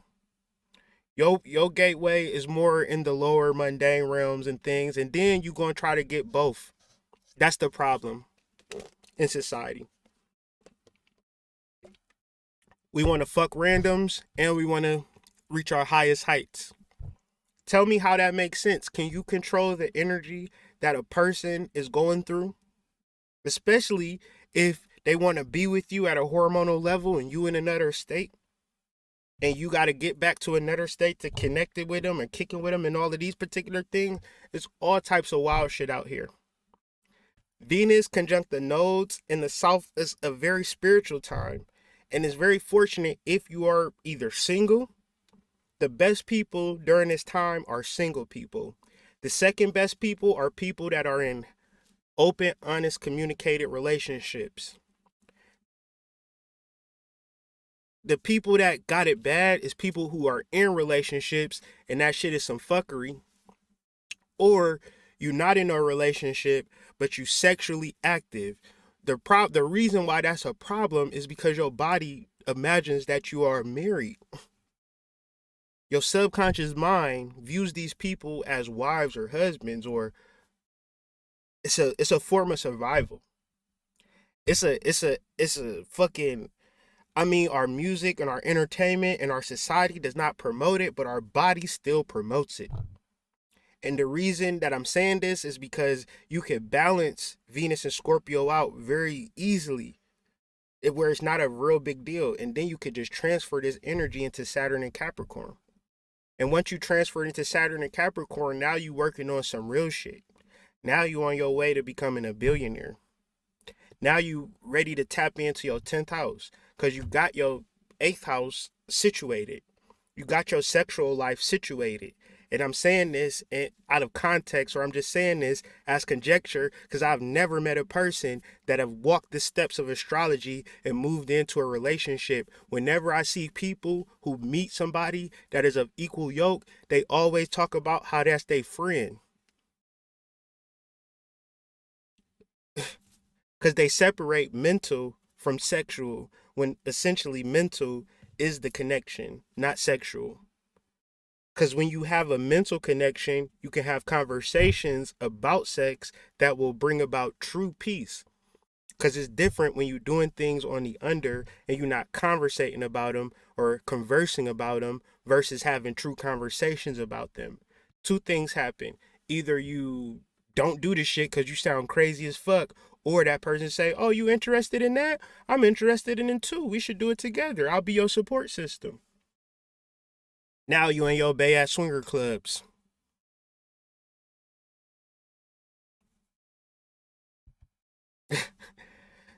Your gateway is more in the lower mundane realms and things, and then you gonna try to get both. That's the problem in society. We want to fuck randoms and we want to reach our highest heights. Tell me how that makes sense. Can you control the energy that a person is going through? Especially if they want to be with you at a hormonal level and you in another state. And you got to get back to another state to connect it with them and kicking with them and all of these particular things. It's all types of wild shit out here. Venus conjunct the nodes in the south is a very spiritual time. And it's very fortunate if you are either single. The best people during this time are single people. The second best people are people that are in open, honest, communicated relationships. The people that got it bad is people who are in relationships and that shit is some fuckery. Or you're not in a relationship, but you sexually active. The reason why that's a problem is because your body imagines that you are married. Your subconscious mind views these people as wives or husbands, or it's a form of survival. It's a fucking, I mean, our music and our entertainment and our society does not promote it, but our body still promotes it. And the reason that I'm saying this is because you can balance Venus and Scorpio out very easily, where it's not a real big deal. And then you could just transfer this energy into Saturn and Capricorn. And once you transfer it into Saturn and Capricorn, now you working on some real shit. Now you on your way to becoming a billionaire. Now you ready to tap into your 10th house because you got your 8th house situated. You got your sexual life situated. And I'm saying this out of context, or I'm just saying this as conjecture, because I've never met a person that have walked the steps of astrology and moved into a relationship. Whenever I see people who meet somebody that is of equal yoke, they always talk about how that's their friend. Because they separate mental from sexual, when essentially mental is the connection, not sexual. Because when you have a mental connection, you can have conversations about sex that will bring about true peace. Because it's different when you're doing things on the under and you're not conversating about them or conversing about them versus having true conversations about them. Two things happen. Either you don't do this shit because you sound crazy as fuck, or that person say, oh, you interested in that? I'm interested in it too. We should do it together. I'll be your support system. Now you in your Bay ass swinger clubs.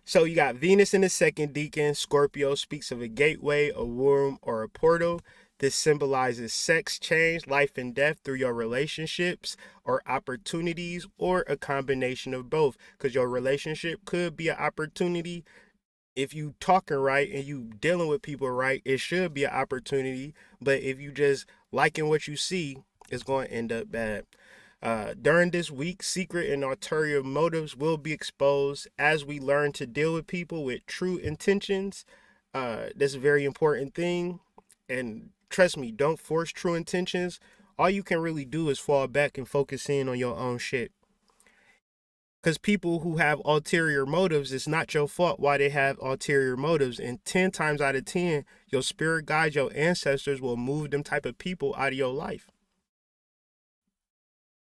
So you got Venus in the second decan. Scorpio speaks of a gateway, a womb, or a portal. This symbolizes sex change, life and death through your relationships or opportunities, or a combination of both. Because your relationship could be an opportunity. If you talking right and you dealing with people right, it should be an opportunity. But if you just liking what you see, it's going to end up bad. During this week, secret and ulterior motives will be exposed as we learn to deal with people with true intentions. That's a very important thing. And trust me, don't force true intentions. All you can really do is fall back and focus in on your own shit. Because people who have ulterior motives, it's not your fault why they have ulterior motives. And 10 times out of 10, your spirit guides, your ancestors will move them type of people out of your life.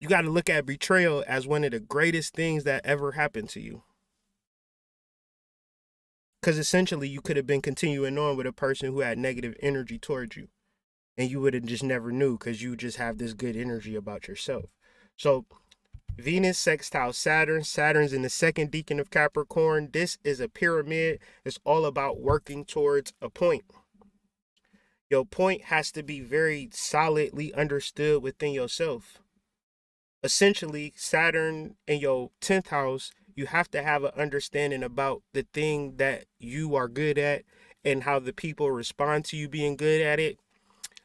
You got to look at betrayal as one of the greatest things that ever happened to you. Because essentially, you could have been continuing on with a person who had negative energy towards you. And you would have just never knew because you just have this good energy about yourself. So, Venus, sextile Saturn. Saturn's in the second decan of Capricorn. This is a pyramid. It's all about working towards a point. Your point has to be very solidly understood within yourself. Essentially, Saturn in your 10th house, you have to have an understanding about the thing that you are good at and how the people respond to you being good at it.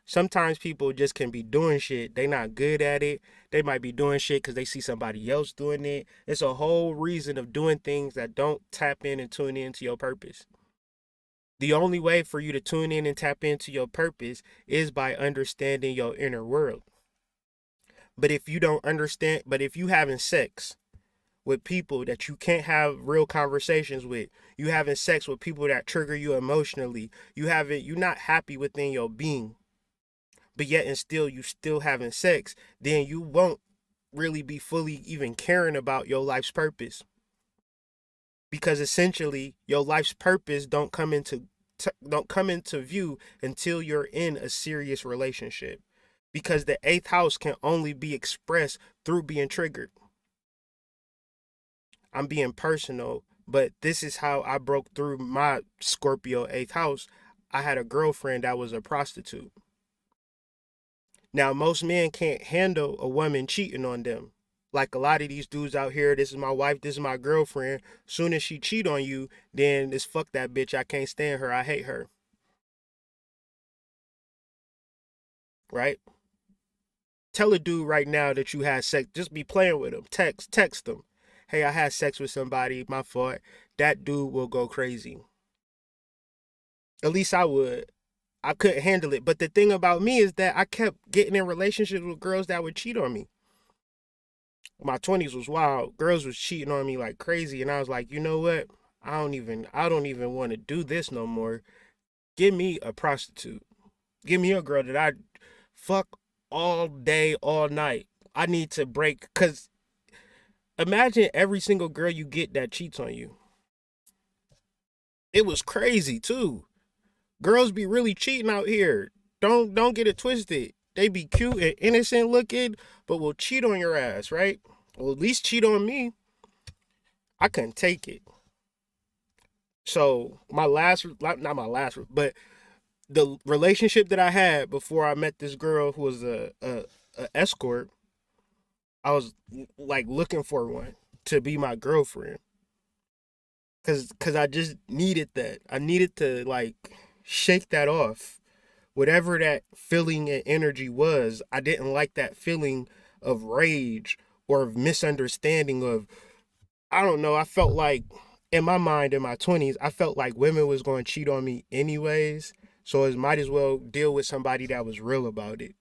Sometimes people just can be doing shit. They not good at it. They might be doing shit because they see somebody else doing it. It's a whole reason of doing things that don't tap in and tune into your purpose. The only way for you to tune in and tap into your purpose is by understanding your inner world. But if you don't understand, but if you having sex with people that you can't have real conversations with, you having sex with people that trigger you emotionally, you're not happy within your being, but yet and still you still having sex, then you won't really be fully even caring about your life's purpose. Because essentially your life's purpose don't come into view until you're in a serious relationship. Because the 8th house can only be expressed through being triggered. I'm being personal, but this is how I broke through my Scorpio 8th house. I had a girlfriend that was a prostitute. Now, most men can't handle a woman cheating on them. Like a lot of these dudes out here, this is my wife, this is my girlfriend. Soon as she cheat on you, then it's fuck that bitch. I can't stand her. I hate her. Right? Tell a dude right now that you had sex. Just be playing with him. Text him. Hey, I had sex with somebody. My fault. That dude will go crazy. At least I would. I couldn't handle it. But the thing about me is that I kept getting in relationships with girls that would cheat on me. My 20s was wild. Girls was cheating on me like crazy. And I was like, you know what? I don't even want to do this no more. Give me a prostitute. Give me a girl that I fuck all day, all night. I need to break, because imagine every single girl you get that cheats on you. It was crazy too. Girls be really cheating out here. Don't get it twisted. They be cute and innocent looking, but will cheat on your ass, right? Well, at least cheat on me. I couldn't take it. So not my last, but the relationship that I had before I met this girl who was a escort, I was like looking for one to be my girlfriend. Cause I just needed that. I needed to like shake that off. Whatever that feeling and energy was, I didn't like that feeling of rage or of misunderstanding of, I don't know, I felt like in my mind in my 20s, I felt like women was going to cheat on me anyways. So it might as well deal with somebody that was real about it.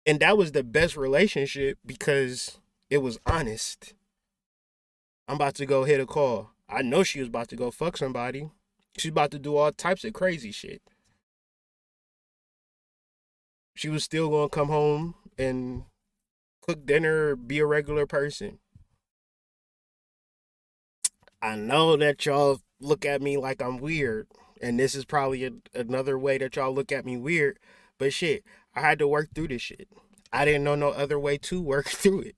And that was the best relationship because it was honest. I'm about to go hit a call. I know she was about to go fuck somebody. She's about to do all types of crazy shit. She was still going to come home and cook dinner, be a regular person. I know that y'all look at me like I'm weird. And this is probably another way that y'all look at me weird. But shit, I had to work through this shit. I didn't know no other way to work through it.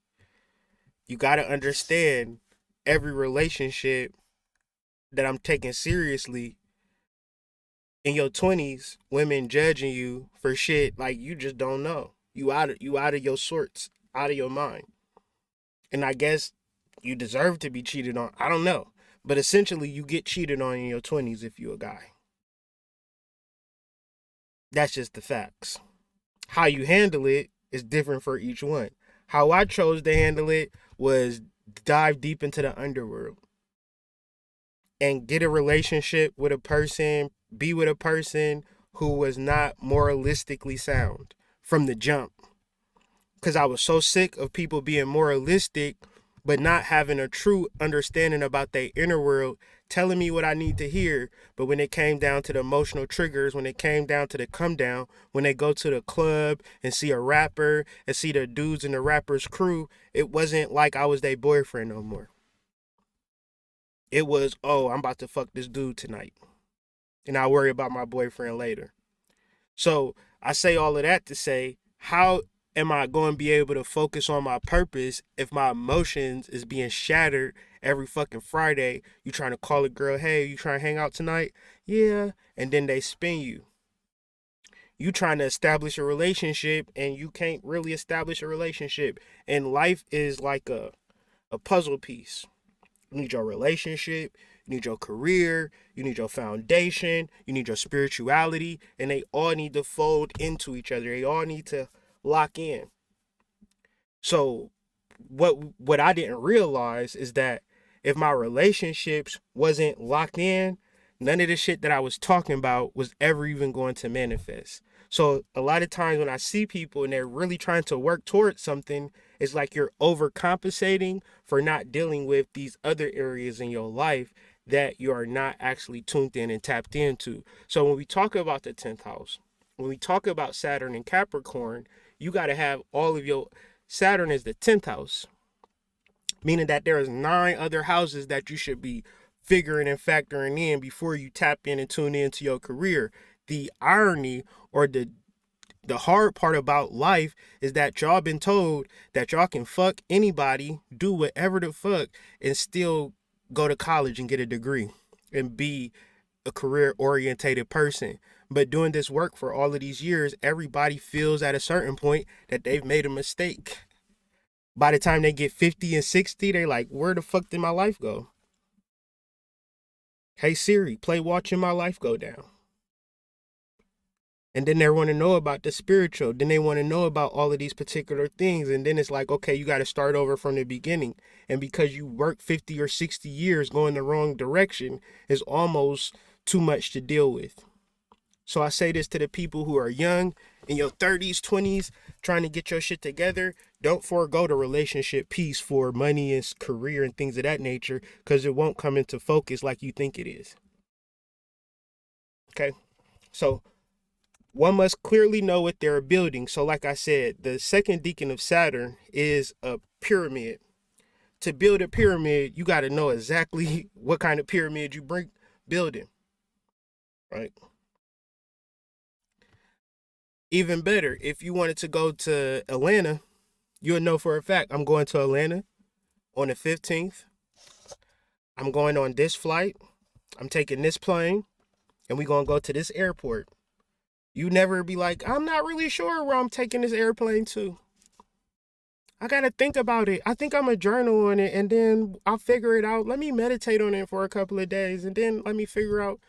You got to understand every relationship that I'm taking seriously in your 20s, women judging you for shit like you just don't know. You out of your sorts, out of your mind. And I guess you deserve to be cheated on. I don't know. But essentially you get cheated on in your 20s if you're a guy. That's just the facts. How you handle it is different for each one. How I chose to handle it was dive deep into the underworld and get a relationship with a person, be with a person who was not moralistically sound from the jump. Because I was so sick of people being moralistic, but not having a true understanding about their inner world, telling me what I need to hear. But when it came down to the emotional triggers, when it came down to the come down, when they go to the club and see a rapper and see the dudes in the rapper's crew, it wasn't like I was their boyfriend no more. It was, oh, I'm about to fuck this dude tonight, and I'll worry about my boyfriend later. So I say all of that to say, how am I going to be able to focus on my purpose if my emotions is being shattered every fucking Friday? You trying to call a girl, hey, you trying to hang out tonight? Yeah. And then they spin you. You trying to establish a relationship and you can't really establish a relationship. And life is like a puzzle piece. You need your relationship, you need your career, you need your foundation, you need your spirituality, and they all need to fold into each other. They all need to lock in. So what I didn't realize is that if my relationships wasn't locked in, none of the shit that I was talking about was ever even going to manifest. So a lot of times when I see people and they're really trying to work towards something, it's like you're overcompensating for not dealing with these other areas in your life that you are not actually tuned in and tapped into. So when we talk about the 10th house, when we talk about Saturn and Capricorn, you got to have all of your Saturn is the 10th house, meaning that there is 9 other houses that you should be figuring and factoring in before you tap in and tune into your career. The irony or the hard part about life is that y'all been told that y'all can fuck anybody, do whatever the fuck, and still go to college and get a degree and be a career orientated person. But doing this work for all of these years, everybody feels at a certain point that they've made a mistake. By the time they get 50 and 60, they're like, where the fuck did my life go? Hey Siri, play Watching My Life Go Down. And then they want to know about the spiritual. Then they want to know about all of these particular things. And then it's like, okay, you got to start over from the beginning. And because you work 50 or 60 years going the wrong direction is almost too much to deal with. So I say this to the people who are young, in your 30s, 20s, trying to get your shit together. Don't forego the relationship piece for money and career and things of that nature, because it won't come into focus like you think it is. Okay, so one must clearly know what they're building. So like I said, the second decan of Saturn is a pyramid. To build a pyramid, you got to know exactly what kind of pyramid you bring building, right? Even better, if you wanted to go to Atlanta, you'll know for a fact, I'm going to Atlanta on the 15th. I'm going on this flight. I'm taking this plane, and we're going to go to this airport. You never be like, I'm not really sure where I'm taking this airplane to. I got to think about it. I think I'm a journal on it, and then I'll figure it out. Let me meditate on it for a couple of days, and then let me figure out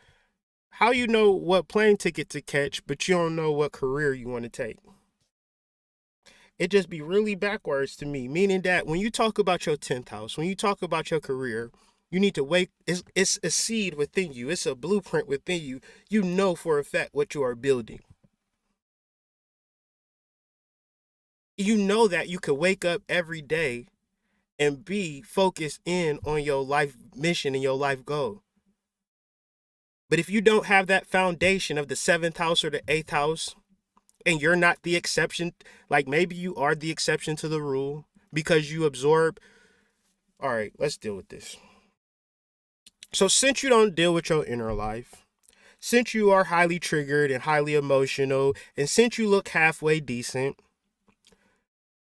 how you know what plane ticket to catch, but you don't know what career you want to take. It just be really backwards to me, meaning that when you talk about your 10th house, when you talk about your career, you need to wake, it's a seed within you. It's a blueprint within you. You know for a fact what you are building. You know that you could wake up every day and be focused in on your life mission and your life goal. But if you don't have that foundation of the 7th house or the 8th house, and you're not the exception, like maybe you are the exception to the rule because you absorb. All right, let's deal with this. So since you don't deal with your inner life, since you are highly triggered and highly emotional, and since you look halfway decent,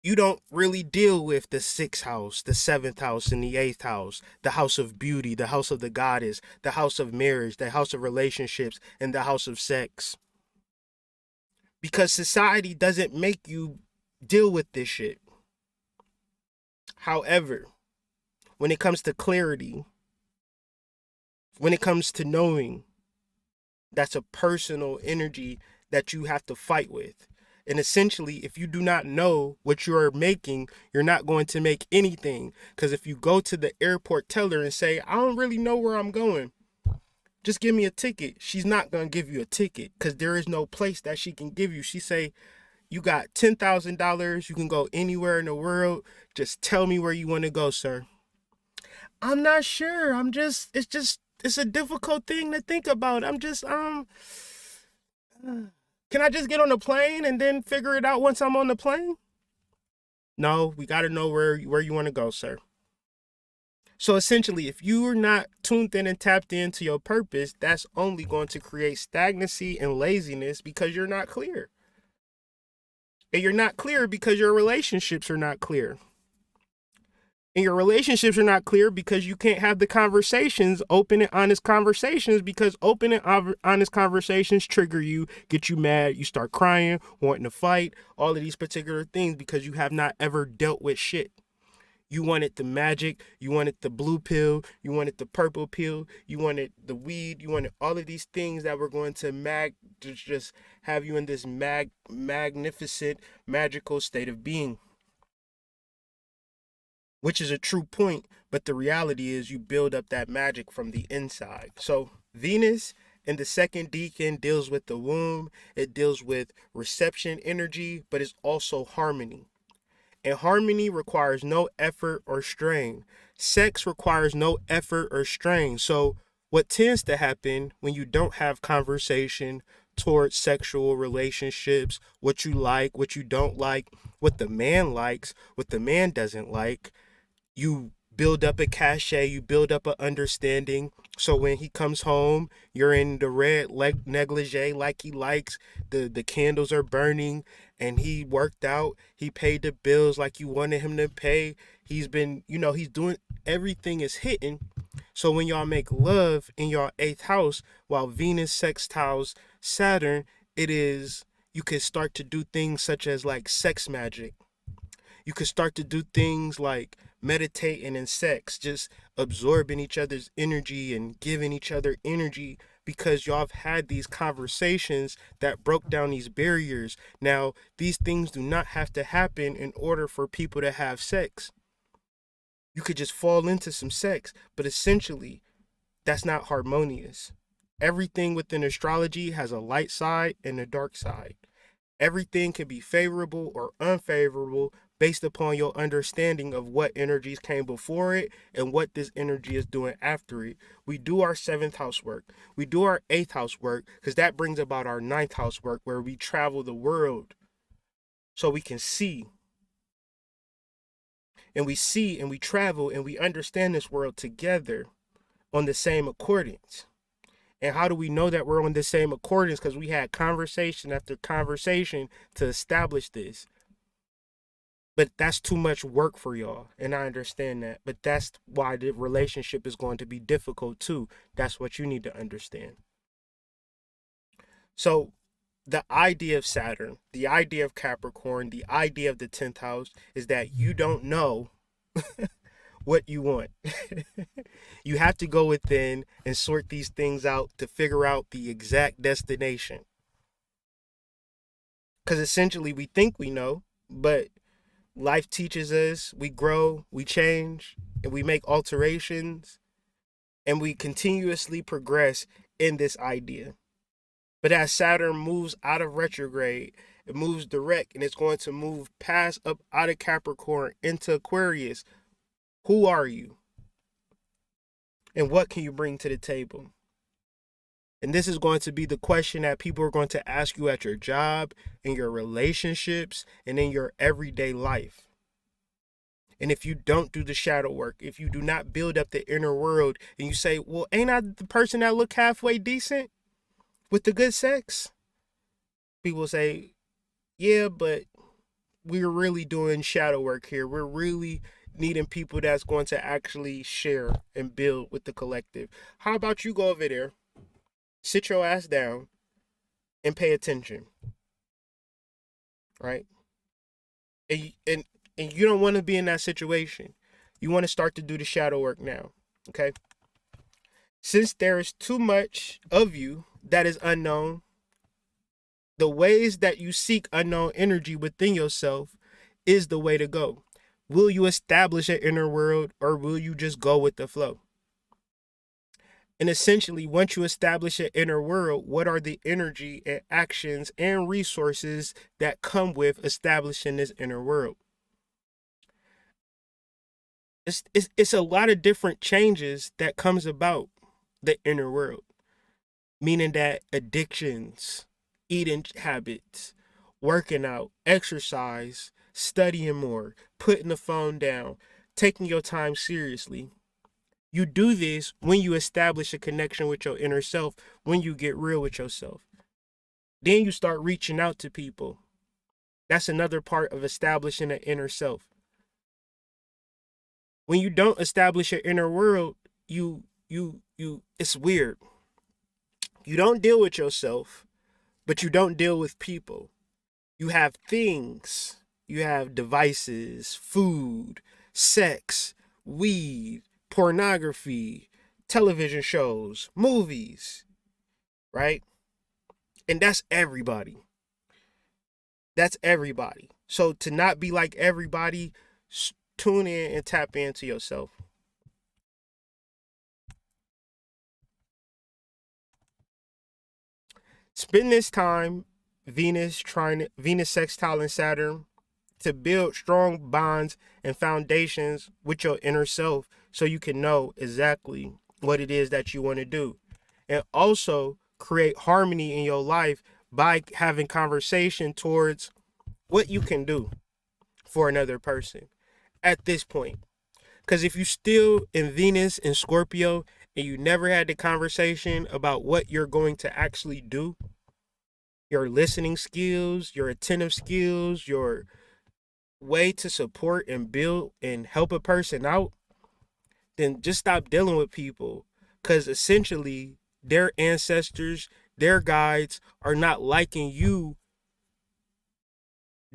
you don't really deal with the sixth house, the seventh house, and the eighth house, the house of beauty, the house of the goddess, the house of marriage, the house of relationships, and the house of sex. Because society doesn't make you deal with this shit. However, when it comes to clarity, when it comes to knowing, that's a personal energy that you have to fight with. And essentially, if you do not know what you are making, you're not going to make anything. Because if you go to the airport teller and say, I don't really know where I'm going, just give me a ticket, she's not going to give you a ticket because there is no place that she can give you. She say, you got $10,000, you can go anywhere in the world, just tell me where you want to go, sir. I'm not sure. It's a difficult thing to think about. Can I just get on the plane and then figure it out once I'm on the plane? No, we got to know where you want to go, sir. So essentially, if you're not tuned in and tapped into your purpose, that's only going to create stagnancy and laziness because you're not clear. And you're not clear because your relationships are not clear. And your relationships are not clear because you can't have the conversations, open and honest conversations, because open and honest conversations trigger you, get you mad, you start crying, wanting to fight, all of these particular things because you have not ever dealt with shit. You wanted the magic, you wanted the blue pill, you wanted the purple pill, you wanted the weed, you wanted all of these things that were going to just have you in this magnificent, magical state of being. Which is a true point, but the reality is you build up that magic from the inside. So Venus in the second decan deals with the womb. It deals with reception energy, but it's also harmony. And harmony requires no effort or strain. Sex requires no effort or strain. So what tends to happen when you don't have conversation towards sexual relationships, what you like, what you don't like, what the man likes, what the man doesn't like, you build up a cachet, you build up an understanding. So when he comes home, you're in the red negligee like he likes, the candles are burning, and he worked out, he paid the bills like you wanted him to pay. He's been, he's doing, everything is hitting. So when y'all make love in your eighth house, while Venus sextiles Saturn, you can start to do things such as like sex magic. You could start to do things like meditating and sex, just absorbing each other's energy and giving each other energy because y'all have had these conversations that broke down these barriers. Now, these things do not have to happen in order for people to have sex. You could just fall into some sex, but essentially, that's not harmonious. Everything within astrology has a light side and a dark side. Everything can be favorable or unfavorable based upon your understanding of what energies came before it and what this energy is doing after it. We do our seventh house work. We do our eighth house work because that brings about our ninth house work where we travel the world so we can see. And we see and we travel and we understand this world together on the same accordance. And how do we know that we're on the same accordance? Because we had conversation after conversation to establish this. But that's too much work for y'all. And I understand that. But that's why the relationship is going to be difficult too. That's what you need to understand. So the idea of Saturn, the idea of Capricorn, the idea of the 10th house is that you don't know what you want. You have to go within and sort these things out to figure out the exact destination. Because essentially we think we know, but life teaches us, we grow, we change, and we make alterations, and we continuously progress in this idea. But as Saturn moves out of retrograde, it moves direct, and it's going to move past up out of Capricorn into Aquarius. Who are you? And what can you bring to the table? And this is going to be the question that people are going to ask you at your job, in your relationships, and in your everyday life. And if you don't do the shadow work, if you do not build up the inner world, and you say, well, ain't I the person that look halfway decent with the good sex? People say, yeah, but we're really doing shadow work here. We're really needing people that's going to actually share and build with the collective. How about you go over there, sit your ass down, and pay attention, right? And you don't want to be in that situation. You want to start to do the shadow work now, okay? Since there is too much of you that is unknown, the ways that you seek unknown energy within yourself is the way to go. Will you establish an inner world, or will you just go with the flow? And essentially, once you establish an inner world, what are the energy and actions and resources that come with establishing this inner world? It's a lot of different changes that comes about the inner world, meaning that addictions, eating habits, working out, exercise, studying more, putting the phone down, taking your time seriously. You do this when you establish a connection with your inner self, when you get real with yourself. Then you start reaching out to people. That's another part of establishing an inner self. When you don't establish your inner world, it's weird. You don't deal with yourself, but you don't deal with people. You have things, you have devices, food, sex, weed, pornography, television shows, movies, right? And that's everybody. That's everybody. So to not be like everybody, tune in and tap into yourself. Spend this time, Venus, Trine, Venus, Sextile, and Saturn, to build strong bonds and foundations with your inner self so you can know exactly what it is that you want to do. And also create harmony in your life by having conversation towards what you can do for another person at this point. Because if you still in Venus and Scorpio and you never had the conversation about what you're going to actually do, your listening skills, your attentive skills, your way to support and build and help a person out, then just stop dealing with people. Because essentially, their ancestors, their guides are not liking you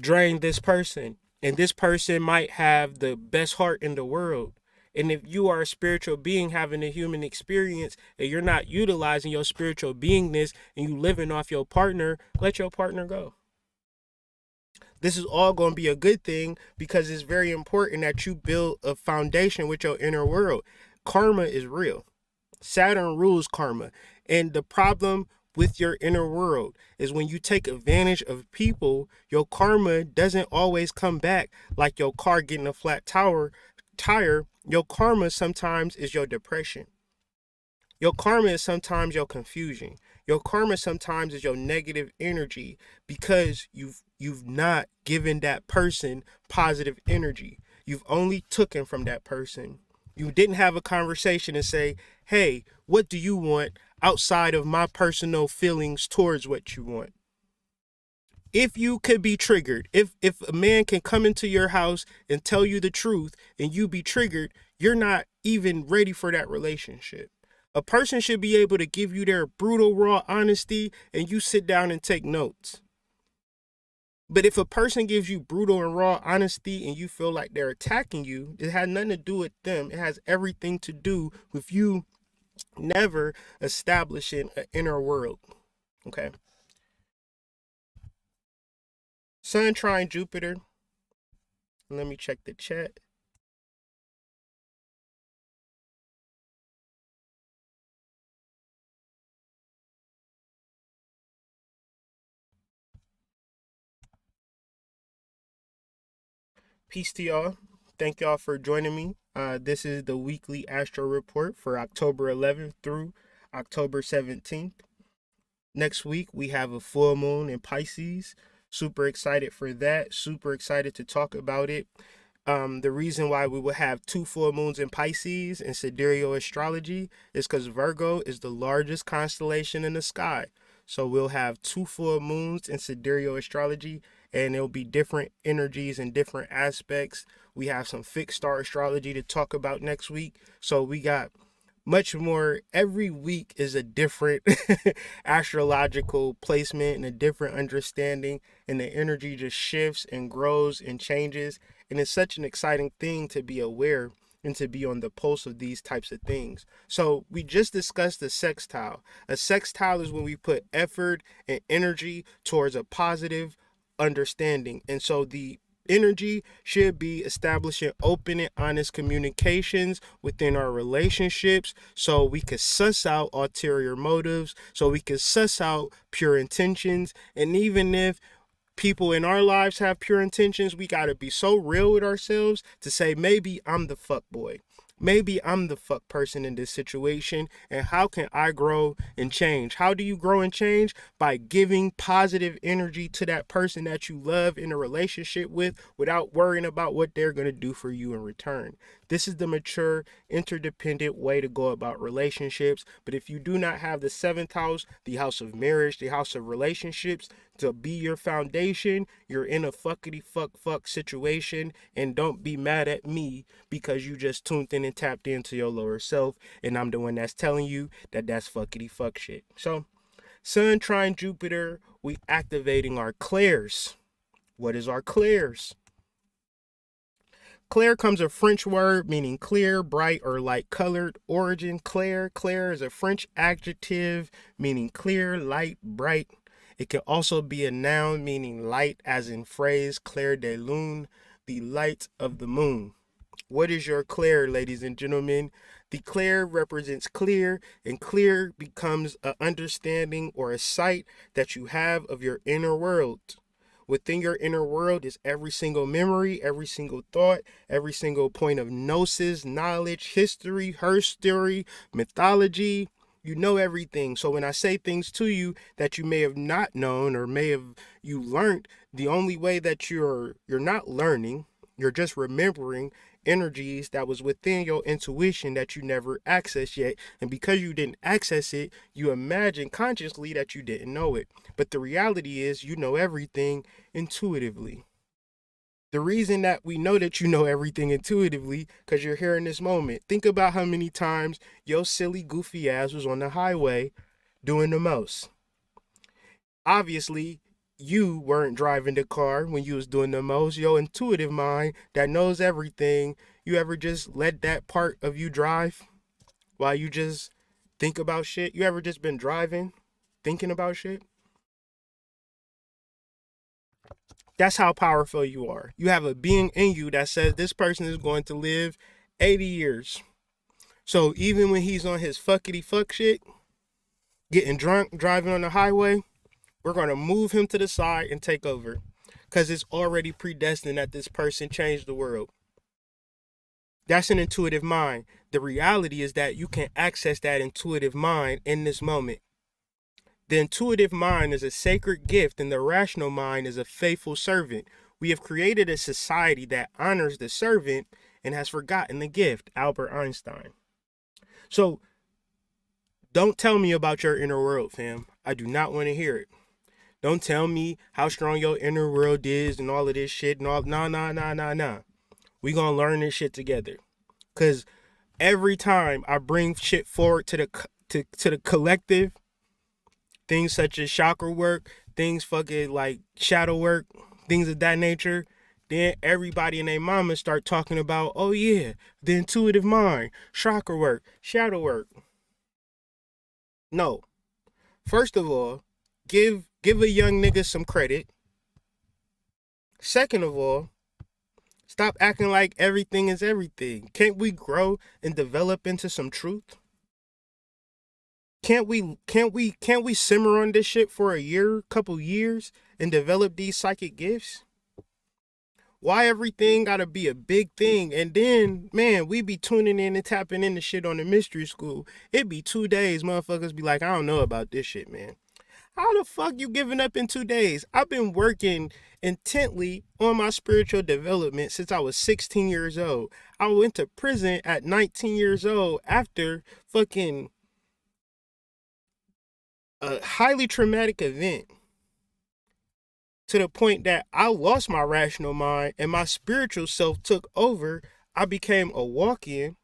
drain this person. And this person might have the best heart in the world. And if you are a spiritual being having a human experience and you're not utilizing your spiritual beingness and you living off your partner, let your partner go. This is all going to be a good thing because it's very important that you build a foundation with your inner world. Karma is real. Saturn rules karma. And the problem with your inner world is when you take advantage of people, your karma doesn't always come back like your car getting a flat tire. Your karma sometimes is your depression. Your karma is sometimes your confusion. Your karma sometimes is your negative energy because you've not given that person positive energy. You've only taken from that person. You didn't have a conversation and say, hey, what do you want outside of my personal feelings towards what you want? If you could be triggered, if a man can come into your house and tell you the truth and you be triggered, you're not even ready for that relationship. A person should be able to give you their brutal, raw honesty and you sit down and take notes. But if a person gives you brutal and raw honesty and you feel like they're attacking you, it has nothing to do with them. It has everything to do with you never establishing an inner world. Okay. Sun, Trine, Jupiter. Let me check the chat. Peace to y'all. Thank y'all for joining me. This is the weekly Astro Report for October 11th through October 17th. Next week, we have a full moon in Pisces. Super excited for that. Super excited to talk about it. The reason why we will have 2 full moons in Pisces in sidereal astrology is because Virgo is the largest constellation in the sky. So we'll have 2 full moons in sidereal astrology, and it'll be different energies and different aspects. We have some fixed star astrology to talk about next week. So we got much more. Every week is a different astrological placement and a different understanding, and the energy just shifts and grows and changes. And it's such an exciting thing to be aware and to be on the pulse of these types of things. So we just discussed the sextile. A sextile is when we put effort and energy towards a positive understanding. And so the energy should be establishing open and honest communications within our relationships, so we could suss out ulterior motives, so we could suss out pure intentions. And even if people in our lives have pure intentions, we got to be so real with ourselves to say, maybe I'm the fuck boy. Maybe I'm the fuck person in this situation, and how can I grow and change? How do you grow and change? By giving positive energy to that person that you love in a relationship with without worrying about what they're going to do for you in return. This is the mature, interdependent way to go about relationships. But if you do not have the seventh house, the house of marriage, the house of relationships, to be your foundation, you're in a fuckity fuck situation. And don't be mad at me because you just tuned in and tapped into your lower self, and I'm the one that's telling you that that's fuckity fuck shit. So Sun, Trine, Jupiter, we activating our clairs. What is our clairs? Clair comes a French word meaning clear, bright, or light colored. Origin, clair. Clair is a French adjective meaning clear, light, bright. It can also be a noun meaning light, as in phrase clair de lune, the light of the moon. What is your clair, ladies and gentlemen? The clair represents clear, and clear becomes an understanding or a sight that you have of your inner world. Within your inner world is every single memory, every single thought, every single point of gnosis, knowledge, history, herstory, mythology. You know everything. So when I say things to you that you may have not known or may have you learned, the only way that you're not learning, you're just remembering energies that was within your intuition that you never accessed yet. And because you didn't access it, you imagine consciously that you didn't know it. But the reality is you know everything intuitively. The reason that we know that you know everything intuitively, because you're here in this moment. Think about how many times your silly, goofy ass was on the highway doing the most. Obviously, you weren't driving the car when you was doing the most. Your intuitive mind that knows everything, you ever just let that part of you drive while you just think about shit? You ever just been driving, thinking about shit? That's how powerful you are. You have a being in you that says this person is going to live 80 years. So even when he's on his fuckity fuck shit, getting drunk, driving on the highway, we're going to move him to the side and take over, because it's already predestined that this person changed the world. That's an intuitive mind. The reality is that you can access that intuitive mind in this moment. The intuitive mind is a sacred gift, and the rational mind is a faithful servant. We have created a society that honors the servant and has forgotten the gift. Albert Einstein. So don't tell me about your inner world, fam. I do not want to hear it. Don't tell me how strong your inner world is and all of this shit and all. Nah. We gonna learn this shit together. Cause every time I bring shit forward to the collective, things such as chakra work, things fucking like shadow work, things of that nature, then everybody and their mama start talking about, oh yeah, the intuitive mind, chakra work, shadow work. No. First of all, give a young nigga some credit. Second of all, stop acting like everything is everything. Can't we grow and develop into some truth? Can't we simmer on this shit for a year, couple years, and develop these psychic gifts? Why everything gotta be a big thing? And then, man, we be tuning in and tapping into shit on the mystery school. It be 2 days, motherfuckers be like, I don't know about this shit, man. How the fuck you giving up in 2 days? I've been working intently on my spiritual development since I was 16 years old. I went to prison at 19 years old after fucking a highly traumatic event. to the point that I lost my rational mind and my spiritual self took over. I became a walk-in.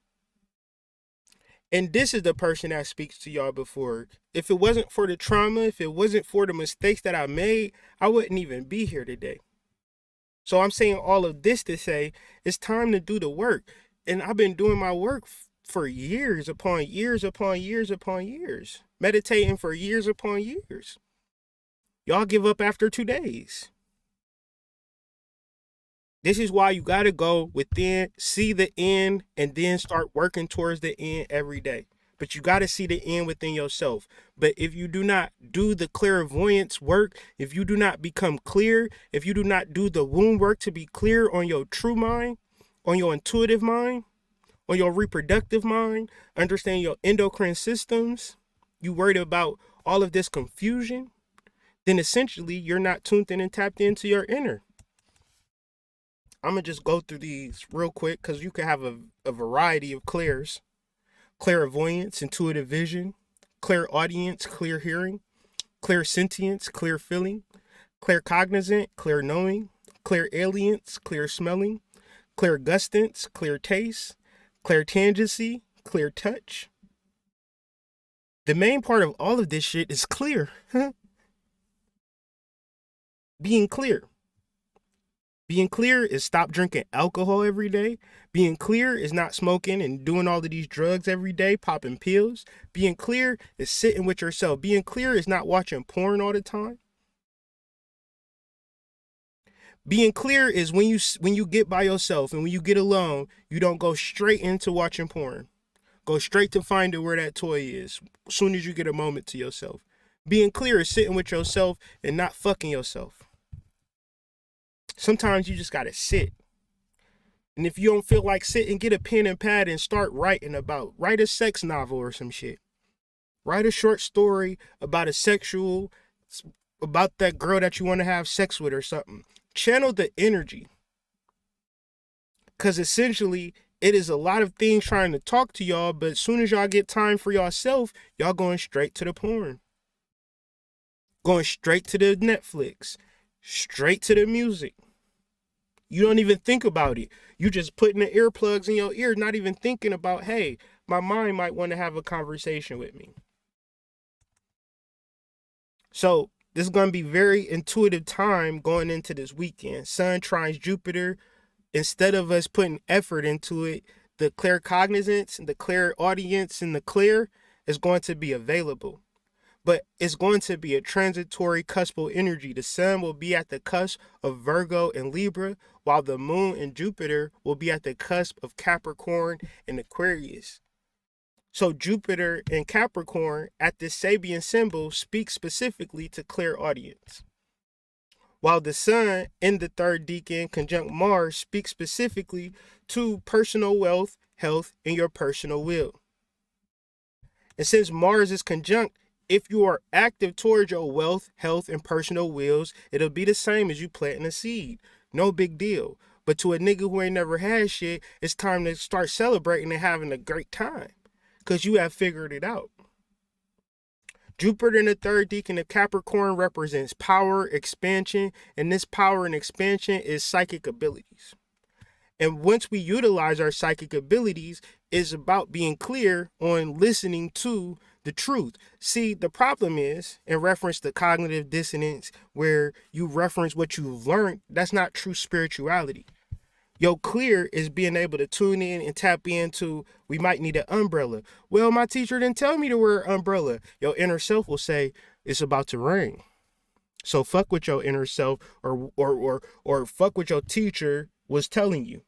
And this is the person that speaks to y'all before. If it wasn't for the trauma, if it wasn't for the mistakes that I made, I wouldn't even be here today. So I'm saying all of this to say it's time to do the work. And I've been doing my work for years upon years upon years upon years. Meditating for years upon years. Y'all give up after 2 days. This is why you got to go within, see the end, and then start working towards the end every day. But you got to see the end within yourself. But if you do not do the clairvoyance work, if you do not become clear, if you do not do the womb work to be clear on your true mind, on your intuitive mind, on your reproductive mind, understand your endocrine systems, you worried about all of this confusion, then essentially you're not tuned in and tapped into your inner. I'm going to just go through these real quick because you can have a variety of clairs. Clairvoyance, intuitive vision, clairaudience, clear hearing, clairsentience, clear feeling, claircognizant, clear knowing, clairalience, clear smelling, clairgustance, clear taste, clairtangency, clear touch. The main part of all of this shit is clear. Being clear. Being clear is stop drinking alcohol every day. Being clear is not smoking and doing all of these drugs every day, popping pills. Being clear is sitting with yourself. Being clear is not watching porn all the time. Being clear is when you get by yourself and when you get alone, you don't go straight into watching porn. Go straight to finding where that toy is as soon as you get a moment to yourself. Being clear is sitting with yourself and not fucking yourself. Sometimes you just gotta sit. And if you don't feel like sitting, get a pen and pad and start writing write a sex novel or some shit. Write a short story about about that girl that you want to have sex with or something. Channel the energy. Because essentially, it is a lot of things trying to talk to y'all, but as soon as y'all get time for yourself, y'all going straight to the porn. Going straight to the Netflix. Straight to the music. You don't even think about it. You just putting the earplugs in your ear, not even thinking about, hey, my mind might want to have a conversation with me. So this is going to be very intuitive time going into this weekend. Sun trines Jupiter. Instead of us putting effort into it, the claircognizance, the clairaudience, and the clear is going to be available. But it's going to be a transitory cuspal energy. The sun will be at the cusp of Virgo and Libra, while the moon and Jupiter will be at the cusp of Capricorn and Aquarius. So Jupiter and Capricorn at this Sabian symbol speak specifically to clairaudience. While the sun in the third decan conjunct Mars speaks specifically to personal wealth, health, and your personal will. And since Mars is conjunct, if you are active towards your wealth, health, and personal wills, it'll be the same as you planting a seed. No big deal. But to a nigga who ain't never had shit, it's time to start celebrating and having a great time. Because you have figured it out. Jupiter in the third decan of Capricorn represents power, expansion, and this power and expansion is psychic abilities. And once we utilize our psychic abilities, it's about being clear on listening to the truth. See, the problem is, in reference to cognitive dissonance, where you reference what you've learned, that's not true spirituality. Your clear is being able to tune in and tap into, we might need an umbrella. Well, my teacher didn't tell me to wear an umbrella. Your inner self will say, it's about to rain. So fuck with your inner self or fuck what your teacher was telling you.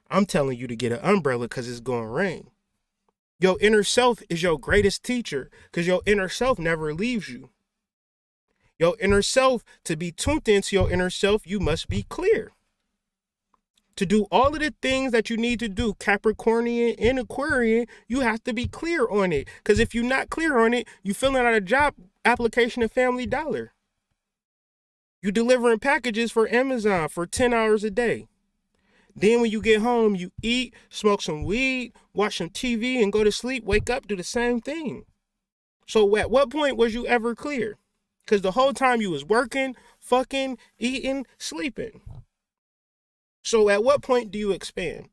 I'm telling you to get an umbrella because it's going to rain. Your inner self is your greatest teacher because your inner self never leaves you. Your inner self, to be tuned into your inner self, you must be clear. To do all of the things that you need to do, Capricornian and Aquarian, you have to be clear on it. Because if you're not clear on it, you filling out a job application at Family Dollar. You delivering packages for Amazon for 10 hours a day. Then when you get home, you eat, smoke some weed, watch some TV, and go to sleep, wake up, do the same thing. So at what point was you ever clear? Because the whole time you was working, fucking, eating, sleeping. So at what point do you expand?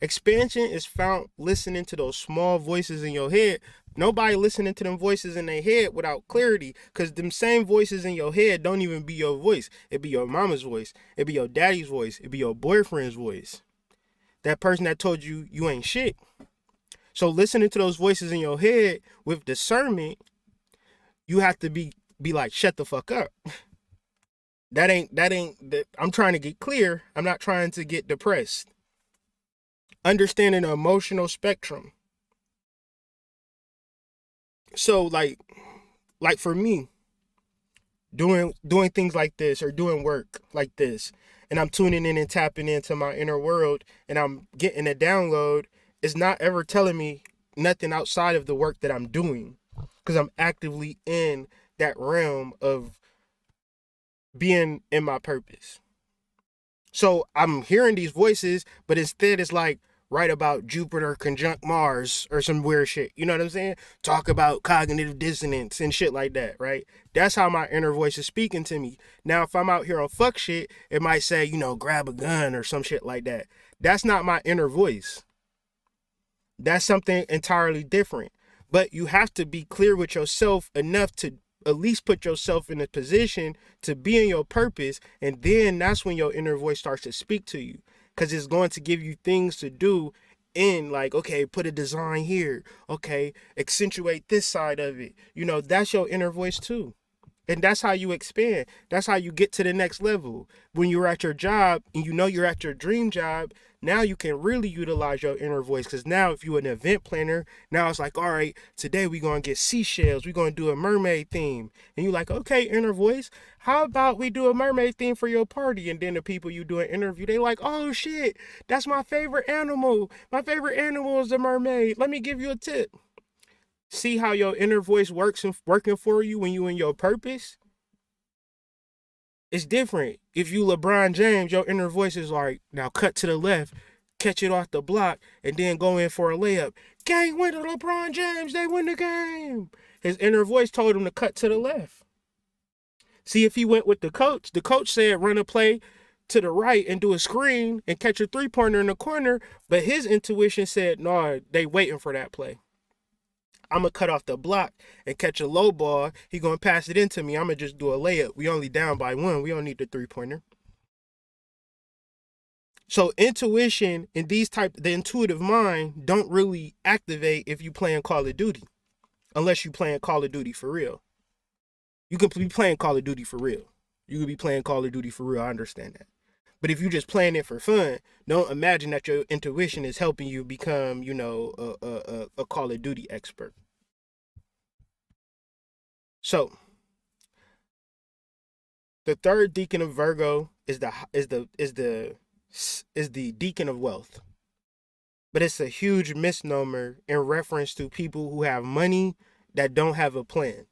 Expansion is found listening to those small voices in your head. Nobody listening to them voices in their head without clarity, because them same voices in your head don't even be your voice. It be your mama's voice. It be your daddy's voice. It be your boyfriend's voice. That person that told you you ain't shit. So listening to those voices in your head with discernment, you have to be like, shut the fuck up. That ain't I'm trying to get clear. I'm not trying to get depressed. Understanding the emotional spectrum. So like for me, doing things like this or doing work like this, and I'm tuning in and tapping into my inner world and I'm getting a download, is not ever telling me nothing outside of the work that I'm doing, because I'm actively in that realm of being in my purpose. So I'm hearing these voices, but instead it's like, write about Jupiter conjunct Mars or some weird shit. You know what I'm saying? Talk about cognitive dissonance and shit like that, right? That's how my inner voice is speaking to me. Now, if I'm out here on fuck shit, it might say, grab a gun or some shit like that. That's not my inner voice. That's something entirely different. But you have to be clear with yourself enough to at least put yourself in a position to be in your purpose. And then that's when your inner voice starts to speak to you. Because it's going to give you things to do in, like, okay, put a design here. Okay, accentuate this side of it. That's your inner voice too. And that's how you expand. That's how you get to the next level. When you're at your job and you're at your dream job, now you can really utilize your inner voice. Because now if you're an event planner, now it's like, all right, today we're going to get seashells. We're going to do a mermaid theme. And you're like, okay, inner voice, how about we do a mermaid theme for your party? And then the people you do an interview, they like, oh shit, that's my favorite animal. My favorite animal is the mermaid. Let me give you a tip. See how your inner voice working for you when you in your purpose? It's different. If you LeBron James, your inner voice is like, now cut to the left, catch it off the block, and then go in for a layup. Gang win to LeBron James, they win the game. His inner voice told him to cut to the left. See, if he went with the coach said run a play to the right and do a screen and catch a three-pointer in the corner, but his intuition said, no, they waiting for that play. I'm going to cut off the block and catch a low ball. He going to pass it into me. I'm going to just do a layup. We only down by one. We don't need the three-pointer. So intuition and the intuitive mind don't really activate if you playing Call of Duty, unless you playing Call of Duty for real. You can be playing Call of Duty for real. You could be playing Call of Duty for real. I understand that. But if you're just playing it for fun, don't imagine that your intuition is helping you become, a Call of Duty expert. So, the third deacon of Virgo is the deacon of wealth. But it's a huge misnomer in reference to people who have money that don't have a plan.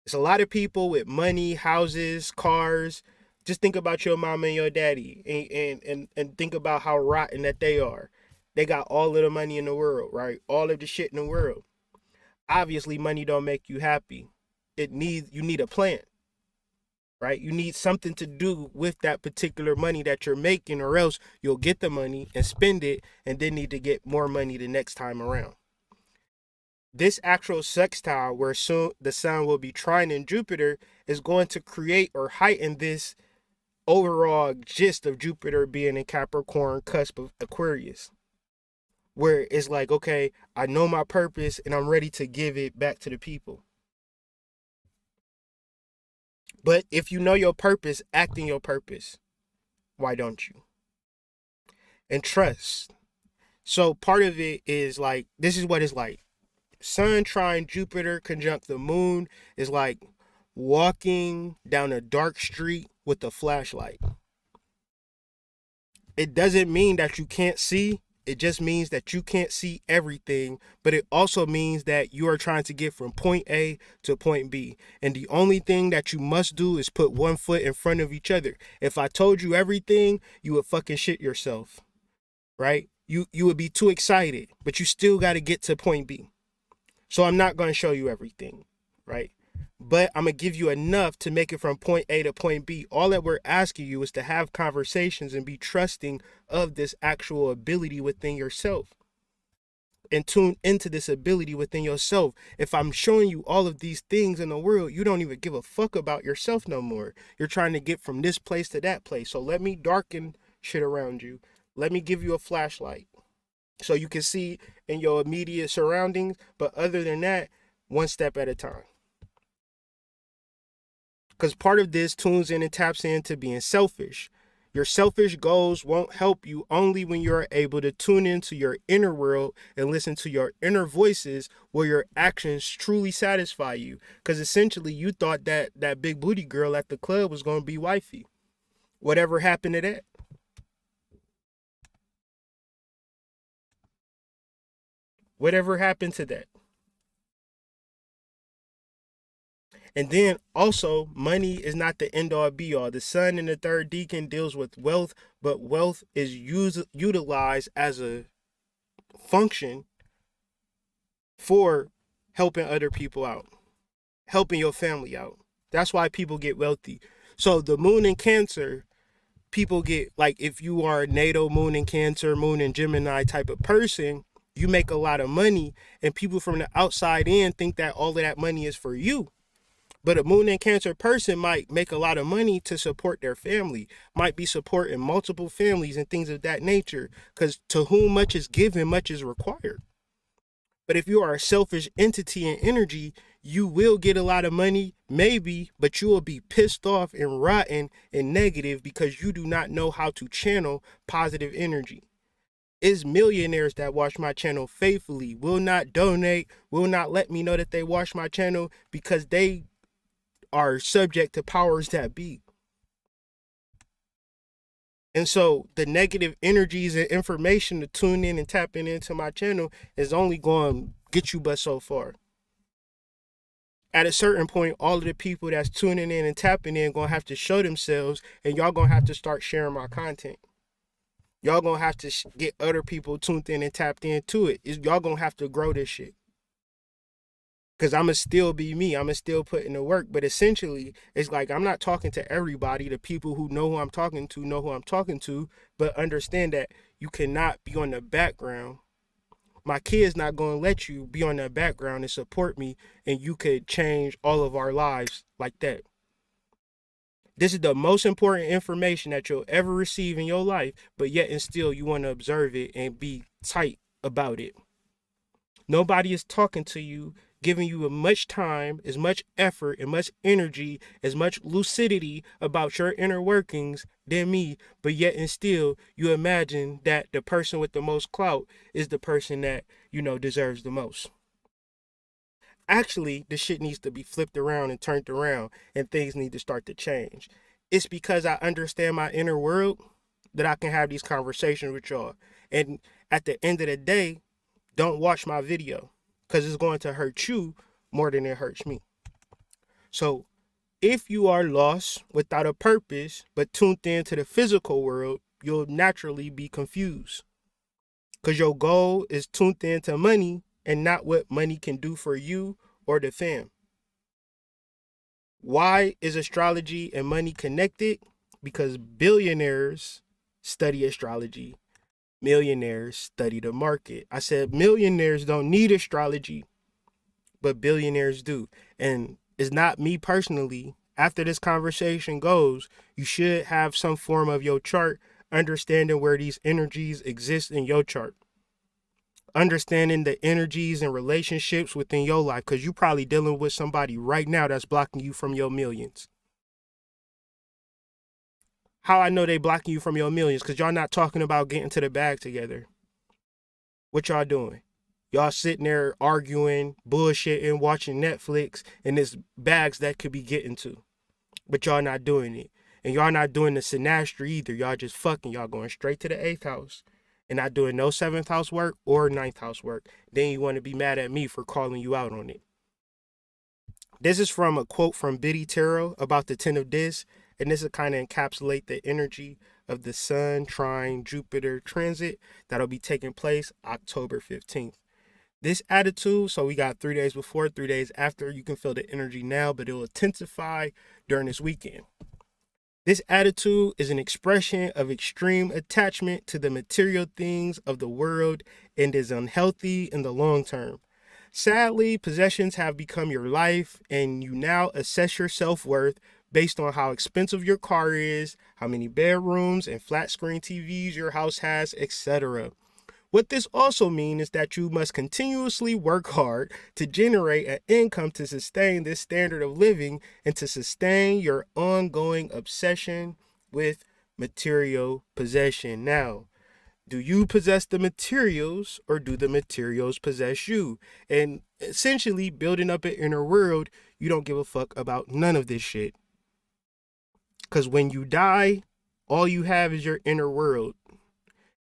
It's a lot of people with money, houses, cars. Just think about your mama and your daddy and think about how rotten that they are. They got all of the money in the world, right? All of the shit in the world. Obviously, money don't make you happy. You need a plan, right? You need something to do with that particular money that you're making, or else you'll get the money and spend it and then need to get more money the next time around. This actual sextile, where soon the sun will be trine in Jupiter, is going to create or heighten this overall gist of Jupiter being in Capricorn, cusp of Aquarius, where it's like, okay, I know my purpose and I'm ready to give it back to the people. But if you know your purpose, act in your purpose. Why don't you? And trust. So part of it is like, this is what it's like. Sun trine Jupiter conjunct the moon is like walking down a dark street with a flashlight. It doesn't mean that you can't see. It just means that you can't see everything, but it also means that you are trying to get from point A to point B. And the only thing that you must do is put one foot in front of each other. If I told you everything, you would fucking shit yourself, right? You would be too excited, but you still got to get to point B. So I'm not going to show you everything, right? but I'm going to give you enough to make it from point A to point B. All that we're asking you is to have conversations and be trusting of this actual ability within yourself and tune into this ability within yourself. If I'm showing you all of these things in the world, you don't even give a fuck about yourself no more. You're trying to get from this place to that place. So let me darken shit around you. Let me give you a flashlight so you can see in your immediate surroundings. But other than that, one step at a time. Because part of this tunes in and taps into being selfish. Your selfish goals won't help you only when you're able to tune into your inner world and listen to your inner voices where your actions truly satisfy you. Because essentially you thought that big booty girl at the club was going to be wifey. Whatever happened to that? Whatever happened to that? And then also, money is not the end all be all. The sun in the third decan deals with wealth, but wealth is utilized as a function for helping other people out, helping your family out. That's why people get wealthy. So the moon in Cancer, people get, like, if you are a natal moon in Cancer, moon in Gemini type of person, you make a lot of money, and people from the outside in think that all of that money is for you. But a moon in Cancer person might make a lot of money to support their family, might be supporting multiple families and things of that nature, because to whom much is given, much is required. But if you are a selfish entity and energy, you will get a lot of money, maybe, but you will be pissed off and rotten and negative because you do not know how to channel positive energy. It's millionaires that watch my channel faithfully, will not donate, will not let me know that they watch my channel because they are subject to powers that be. And so the negative energies and information to tune in and tapping into my channel is only going to get you but so far. At a certain point, all of the people that's tuning in and tapping in going to have to show themselves, and y'all going to have to start sharing my content. Y'all going to have to get other people tuned in and tapped into it. Y'all going to have to grow this shit. Because I'm going to still be me. I'm going to still put in the work. But essentially, it's like I'm not talking to everybody. The people who know who I'm talking to know who I'm talking to. But understand that you cannot be on the background. My kid's not going to let you be on the background and support me. And you could change all of our lives like that. This is the most important information that you'll ever receive in your life. But yet and still, you want to observe it and be tight about it. Nobody is talking to you, giving you as much time, as much effort, and much energy, as much lucidity about your inner workings than me, but yet and still you imagine that the person with the most clout is the person that, deserves the most. Actually, the shit needs to be flipped around and turned around, and things need to start to change. It's because I understand my inner world that I can have these conversations with y'all. And at the end of the day, don't watch my video because it's going to hurt you more than it hurts me. So if you are lost without a purpose, but tuned into the physical world, you'll naturally be confused because your goal is tuned into money and not what money can do for you or the fam. Why is astrology and money connected? Because billionaires study astrology. Millionaires study the market. I said millionaires don't need astrology, but billionaires do. And it's not me personally. After this conversation goes, you should have some form of your chart, understanding where these energies exist in your chart. Understanding the energies and relationships within your life, because you're probably dealing with somebody right now that's blocking you from your millions. How I know they blocking you from your millions? Because y'all not talking about getting to the bag together. What y'all doing? Y'all sitting there arguing, bullshitting, watching Netflix, and there's bags that could be getting to. But y'all not doing it. And y'all not doing the synastry either. Y'all just fucking. Y'all going straight to the 8th house. And not doing no 7th house work or 9th house work. Then you want to be mad at me for calling you out on it. This is from a quote from Biddy Tarot about the 10 of Dis. And this will kind of encapsulate the energy of the Sun, Trine, Jupiter transit that'll be taking place October 15th. This attitude, so we got 3 days before, 3 days after. You can feel the energy now, but it will intensify during this weekend. This attitude is an expression of extreme attachment to the material things of the world and is unhealthy in the long term. Sadly, possessions have become your life, and you now assess your self-worth based on how expensive your car is, how many bedrooms and flat screen TVs your house has, etc. What this also means is that you must continuously work hard to generate an income to sustain this standard of living and to sustain your ongoing obsession with material possession. Now, do you possess the materials or do the materials possess you? And essentially, building up an inner world, you don't give a fuck about none of this shit. Because when you die, all you have is your inner world.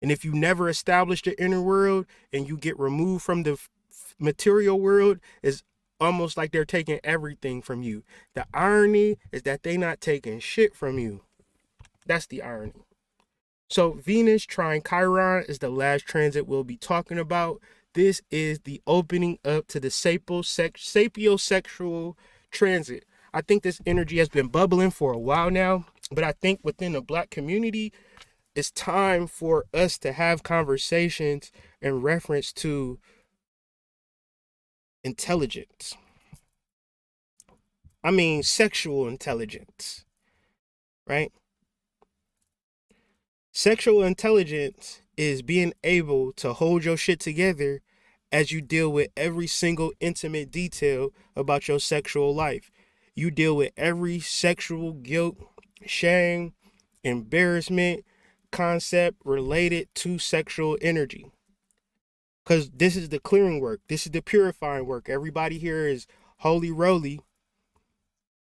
And if you never establish the inner world and you get removed from the material world, it's almost like they're taking everything from you. The irony is that they're not taking shit from you. That's the irony. So Venus trine Chiron is the last transit we'll be talking about. This is the opening up to the sapiosexual transit. I think this energy has been bubbling for a while now, but I think within the Black community, it's time for us to have conversations in reference to intelligence. I mean, sexual intelligence, right? Sexual intelligence is being able to hold your shit together as you deal with every single intimate detail about your sexual life. You deal with every sexual guilt, shame, embarrassment, concept related to sexual energy. Because this is the clearing work. This is the purifying work. Everybody here is holy roly,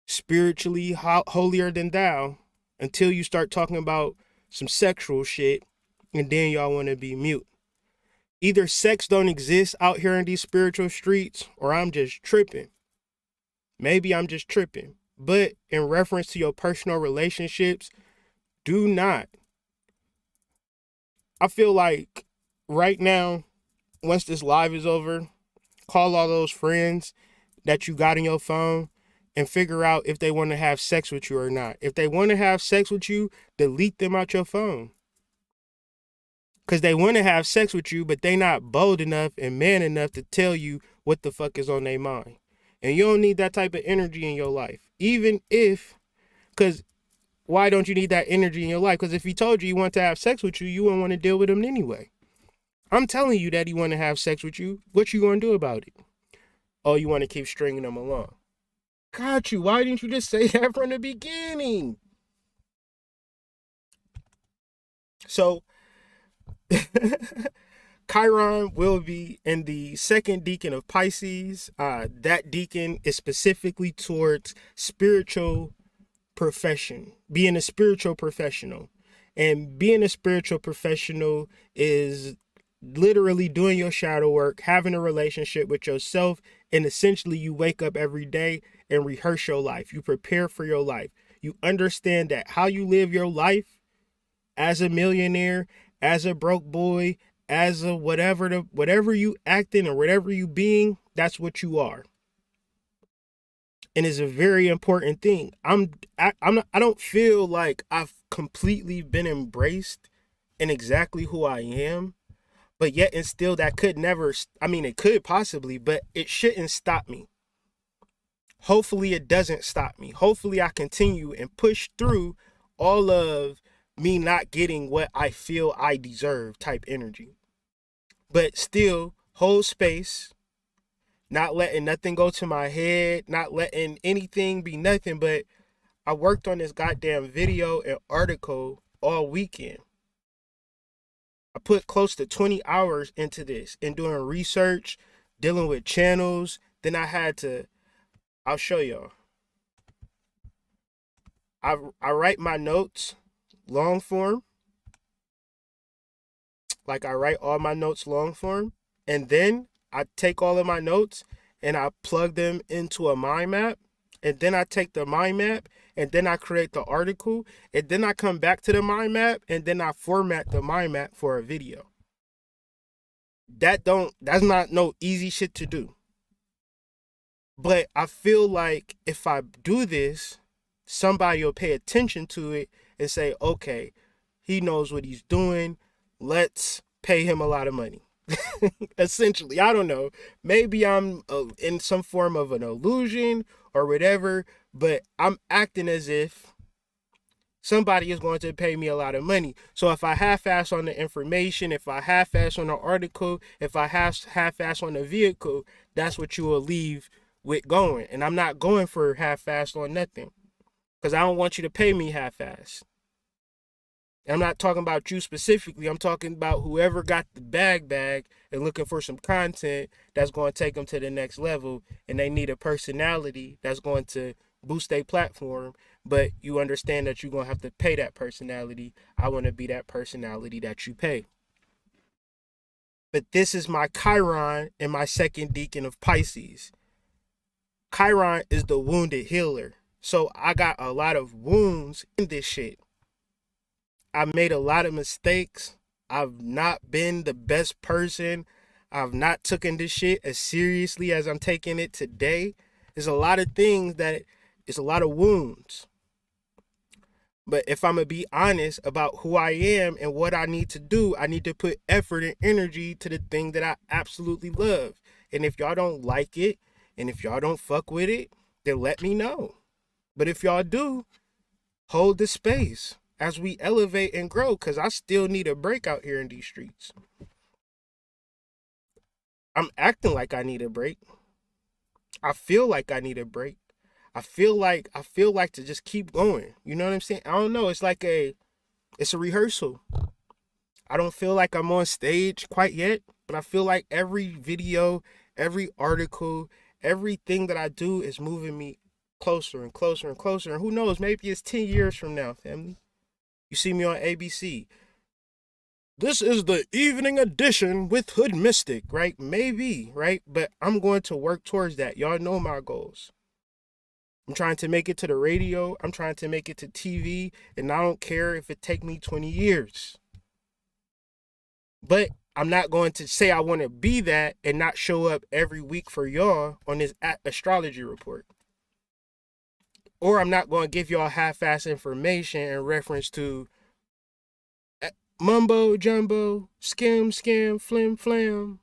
spiritually holier than thou, until you start talking about some sexual shit, and then y'all want to be mute. Either sex don't exist out here in these spiritual streets, or I'm just tripping. Maybe I'm just tripping. But in reference to your personal relationships, do not. I feel like right now, once this live is over, call all those friends that you got in your phone and figure out if they want to have sex with you or not. If they want to have sex with you, delete them out your phone. Because they want to have sex with you, but they not bold enough and man enough to tell you what the fuck is on their mind. And you don't need that type of energy in your life. Even if, because why don't you need that energy in your life? Because if he told you he want to have sex with you, you wouldn't want to deal with him anyway. I'm telling you that he want to have sex with you. What you going to do about it? Oh, you want to keep stringing him along. Got you. Why didn't you just say that from the beginning? So, Chiron will be in the second decan of Pisces. That decan is specifically towards spiritual profession, being a spiritual professional. And being a spiritual professional is literally doing your shadow work, having a relationship with yourself, and essentially you wake up every day and rehearse your life. You prepare for your life. You understand that how you live your life as a millionaire, as a broke boy, as a whatever you acting or whatever you being, that's what you are. And it's a very important thing. I don't feel like I've completely been embraced in exactly who I am, but yet and still that could never, I mean, it could possibly, but it shouldn't stop me. Hopefully it doesn't stop me. Hopefully I continue and push through all of me not getting what I feel I deserve type energy. But still hold space, not letting nothing go to my head, not letting anything be nothing. But I worked on this goddamn video and article all weekend. I put close to 20 hours into this and doing research, dealing with channels. Then I'll show y'all. I write my notes long form. Like I write all my notes long form. And then I take all of my notes and I plug them into a mind map. And then I take the mind map and then I create the article. And then I come back to the mind map and then I format the mind map for a video. That's not no easy shit to do. But I feel like if I do this, somebody will pay attention to it and say, okay, he knows what he's doing. Let's pay him a lot of money. Essentially, I don't know. Maybe I'm in some form of an illusion or whatever, but I'm acting as if somebody is going to pay me a lot of money. So if I half-ass on the information, if I half-ass on the article, if I half-ass on the vehicle, that's what you will leave with going. And I'm not going for half-ass on nothing, because I don't want you to pay me half-ass. And I'm not talking about you specifically. I'm talking about whoever got the bag and looking for some content that's going to take them to the next level, and they need a personality that's going to boost their platform, but you understand that you're going to have to pay that personality. I want to be that personality that you pay. But this is my Chiron and my second deacon of Pisces. Chiron is the wounded healer. So I got a lot of wounds in this shit. I made a lot of mistakes. I've not been the best person. I've not taken this shit as seriously as I'm taking it today. There's a lot of things that, it's a lot of wounds. But if I'm going to be honest about who I am and what I need to do, I need to put effort and energy to the thing that I absolutely love. And if y'all don't like it, and if y'all don't fuck with it, then let me know. But if y'all do, hold the space as we elevate and grow, because I still need a break out here in these streets. I'm acting like I need a break. I feel like I need a break. I feel like to just keep going. You know what I'm saying? I don't know. It's a rehearsal. I don't feel like I'm on stage quite yet, but I feel like every video, every article, everything that I do is moving me closer and closer and closer. And who knows, maybe it's 10 years from now, family. You see me on ABC. This is the evening edition with Hood Mystic, right? Maybe, right? But I'm going to work towards that. Y'all know my goals. I'm trying to make it to the radio. I'm trying to make it to TV. And I don't care if it take me 20 years. But I'm not going to say I want to be that and not show up every week for y'all on this astrology report. Or I'm not going to give y'all half-ass information in reference to mumbo jumbo, skim, flim, flam.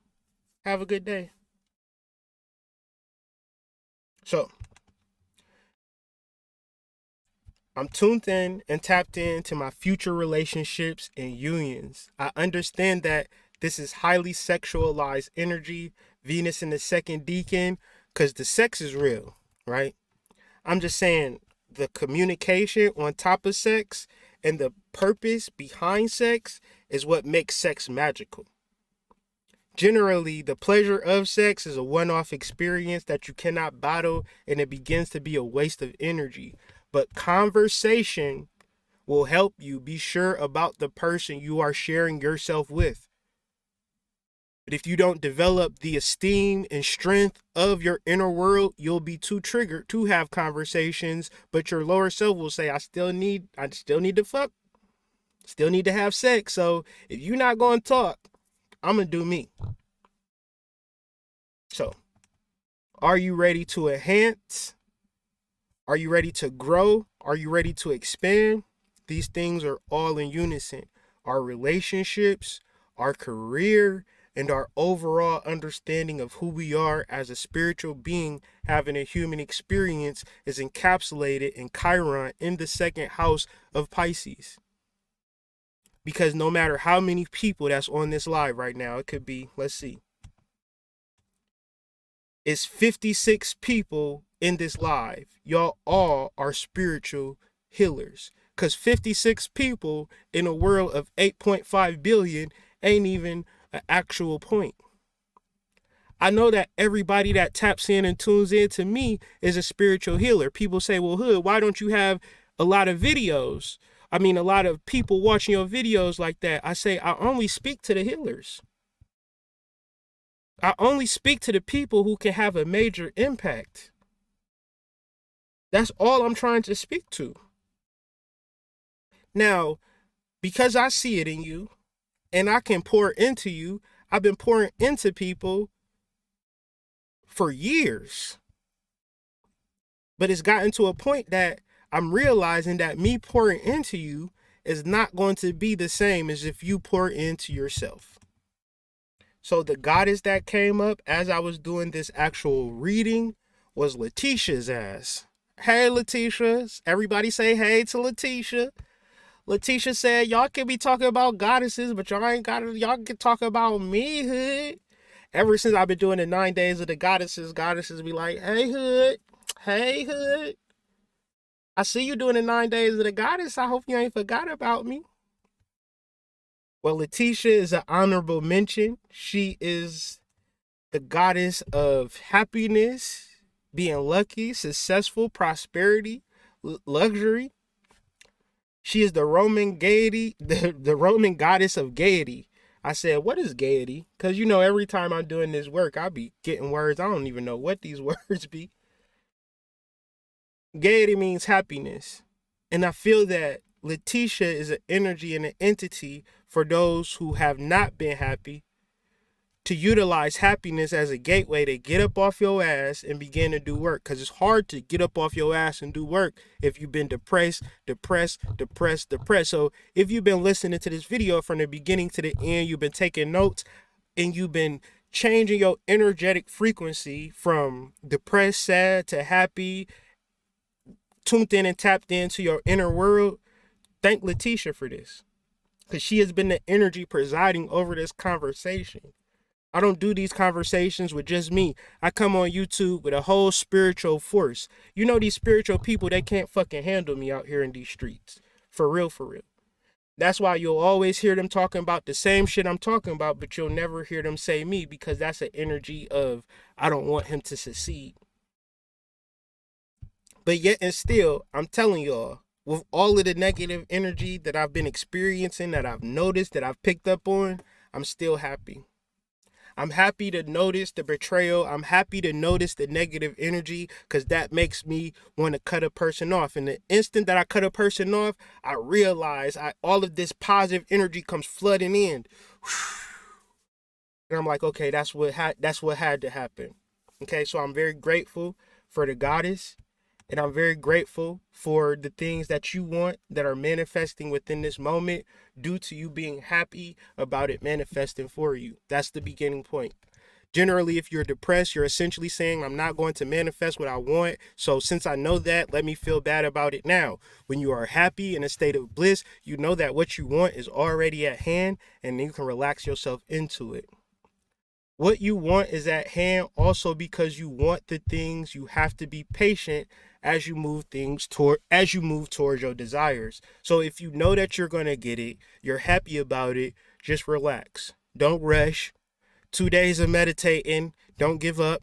Have a good day. So, I'm tuned in and tapped into my future relationships and unions. I understand that this is highly sexualized energy, Venus in the second deacon, because the sex is real, right? I'm just saying the communication on top of sex and the purpose behind sex is what makes sex magical. Generally, the pleasure of sex is a one-off experience that you cannot bottle, and it begins to be a waste of energy. But conversation will help you be sure about the person you are sharing yourself with. But if you don't develop the esteem and strength of your inner world, you'll be too triggered to have conversations, but your lower self will say, I still need to fuck, still need to have sex. So if you're not going to talk, I'm going to do me. So, are you ready to enhance? Are you ready to grow? Are you ready to expand? These things are all in unison. Our relationships, our career, and our overall understanding of who we are as a spiritual being having a human experience is encapsulated in Chiron in the second house of Pisces. Because no matter how many people that's on this live right now, it could be, let's see, it's 56 people in this live. Y'all all are spiritual healers. Because 56 people in a world of 8.5 billion ain't even an actual point. I know that everybody that taps in and tunes in to me is a spiritual healer. People say, well, Hood, why don't you have a lot of videos? I mean, a lot of people watching your videos like that. I say, I only speak to the healers. I only speak to the people who can have a major impact. That's all I'm trying to speak to. Now, because I see it in you and I can pour into you, I've been pouring into people for years. But it's gotten to a point that I'm realizing that me pouring into you is not going to be the same as if you pour into yourself. So the goddess that came up as I was doing this actual reading was Letitia's ass. Hey, Letitia. Everybody say hey to Letitia. Letitia said, y'all can be talking about goddesses, but y'all can talk about me, hood. Ever since I've been doing the 9 days of the goddesses be like, hey, hood. Hey, hood. I see you doing the 9 days of the goddess. I hope you ain't forgot about me. Well, Letitia is an honorable mention. She is the goddess of happiness, being lucky, successful, prosperity, luxury. She is the Roman gaiety, the Roman goddess of gaiety. I said, what is gaiety? Because, every time I'm doing this work, I be getting words. I don't even know what these words be. Gaiety means happiness. And I feel that Letitia is an energy and an entity for those who have not been happy to utilize happiness as a gateway to get up off your ass and begin to do work. Because it's hard to get up off your ass and do work if you've been depressed. So if you've been listening to this video from the beginning to the end, you've been taking notes and you've been changing your energetic frequency from depressed, sad to happy, tuned in and tapped into your inner world, thank Letitia for this. Because she has been the energy presiding over this conversation. I don't do these conversations with just me. I come on YouTube with a whole spiritual force. These spiritual people, they can't fucking handle me out here in these streets. For real, for real. That's why you'll always hear them talking about the same shit I'm talking about, but you'll never hear them say me, because that's an energy of, I don't want him to succeed. But yet and still, I'm telling y'all, with all of the negative energy that I've been experiencing, that I've noticed, that I've picked up on, I'm still happy. I'm happy to notice the betrayal. I'm happy to notice the negative energy, because that makes me want to cut a person off. And the instant that I cut a person off, I realize all of this positive energy comes flooding in. And I'm like, okay, that's what had to happen. Okay, so I'm very grateful for the goddess. And I'm very grateful for the things that you want that are manifesting within this moment due to you being happy about it manifesting for you. That's the beginning point. Generally, if you're depressed, you're essentially saying, I'm not going to manifest what I want. So since I know that, let me feel bad about it now. When you are happy in a state of bliss, you know that what you want is already at hand, and you can relax yourself into it. What you want is at hand also because you want the things. You have to be patient as you move towards your desires. So if you know that you're going to get it, you're happy about it, just relax. Don't rush. 2 days of meditating. Don't give up.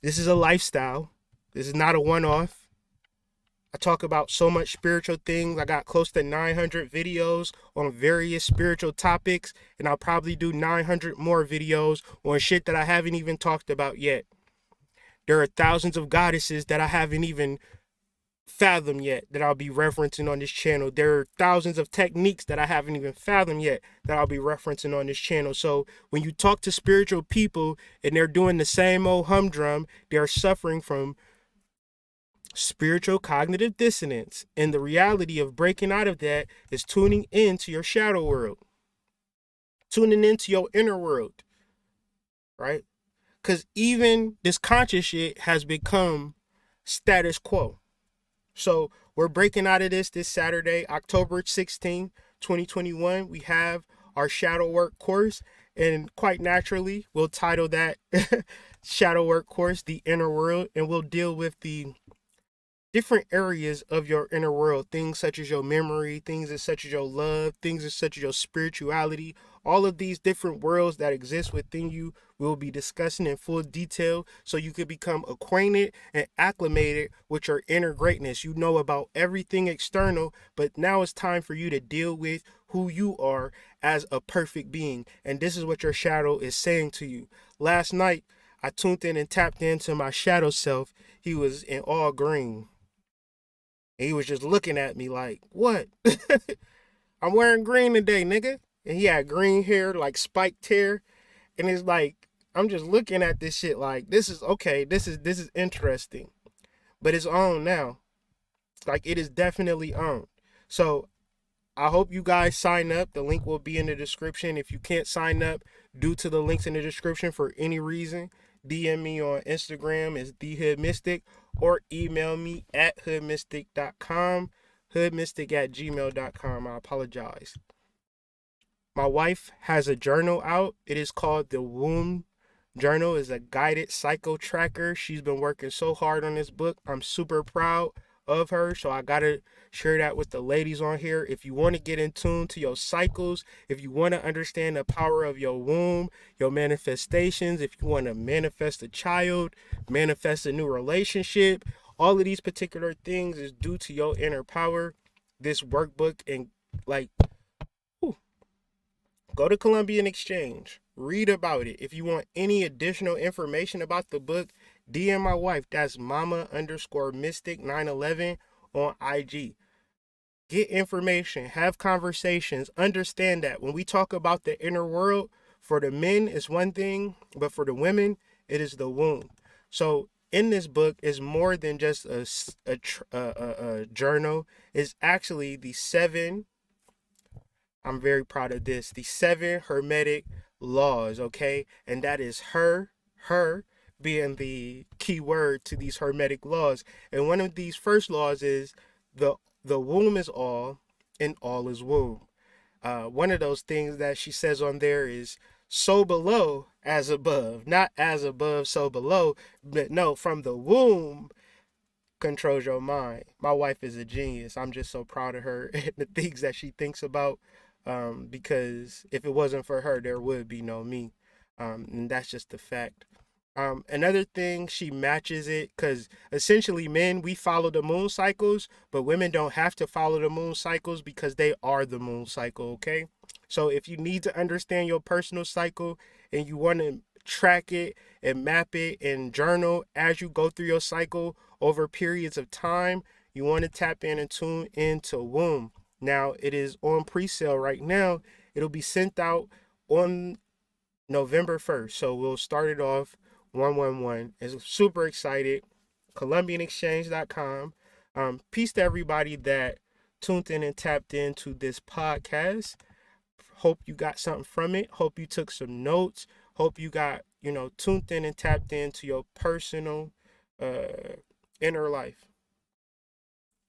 This is a lifestyle. This is not a one-off. I talk about so much spiritual things. I got close to 900 videos on various spiritual topics, and I'll probably do 900 more videos on shit that I haven't even talked about yet. There are thousands of goddesses that I haven't even fathomed yet that I'll be referencing on this channel. There are thousands of techniques that I haven't even fathomed yet that I'll be referencing on this channel. So when you talk to spiritual people and they're doing the same old humdrum, they're suffering from spiritual cognitive dissonance. And the reality of breaking out of that is tuning into your shadow world, tuning into your inner world, right? Because even this conscious shit has become status quo. So we're breaking out of this Saturday, October 16, 2021. We have our shadow work course, and quite naturally, we'll title that shadow work course, The Inner World, and we'll deal with the different areas of your inner world, things such as your memory, things such as your love, things such as your spirituality. All of these different worlds that exist within you, we'll be discussing in full detail so you can become acquainted and acclimated with your inner greatness. You know about everything external, but now it's time for you to deal with who you are as a perfect being. And this is what your shadow is saying to you. Last night, I tuned in and tapped into my shadow self. He was in all green. And he was just looking at me like, what? I'm wearing green today, nigga. and he had green hair, like spiked hair, and it's like I'm just looking at this shit like this is okay, this is interesting, but it's on now. Like it is definitely on. So I hope you guys sign up. The link will be in the description. If you can't sign up due to the links in the description for any reason, DM me on Instagram as thehoodmystic or email me at hoodmystic.com, hoodmystic@gmail.com. I apologize. My wife has a journal out. It is called the Womb Journal. Is a guided psycho tracker. She's been working so hard on this book. I'm super proud of her. So I gotta share that with the ladies on here. If you want to get in tune to your cycles, if you want to understand the power of your womb, your manifestations, if you want to manifest a child, manifest a new relationship, all of these particular things is due to your inner power. This workbook and like go to Columbian Exchange, read about it. If you want any additional information about the book, DM my wife. That's mama_mystic911 on IG. Get information, have conversations, understand that when we talk about the inner world, for the men it's one thing, but for the women, it is the womb. So in this book is more than just a journal. It's actually the seven, I'm very proud of this, the seven hermetic laws, okay? And that is her being the key word to these hermetic laws. And one of these first laws is the womb is all and all is womb. One of those things that she says on there is so below as above, not as above so below, but no, from the womb controls your mind. My wife is a genius. I'm just so proud of her and the things that she thinks about, because if it wasn't for her, there would be no me. And that's just the fact. Another thing, she matches it because essentially men, we follow the moon cycles, but women don't have to follow the moon cycles because they are the moon cycle, okay? So if you need to understand your personal cycle and you want to track it and map it and journal as you go through your cycle over periods of time, you want to tap in and tune into womb. Now, it is on pre-sale right now. It'll be sent out on November 1st. So we'll start it off 111. I'm super excited. ColumbianExchange.com. Peace to everybody that tuned in and tapped into this podcast. Hope you got something from it. Hope you took some notes. Hope you got, tuned in and tapped into your personal inner life.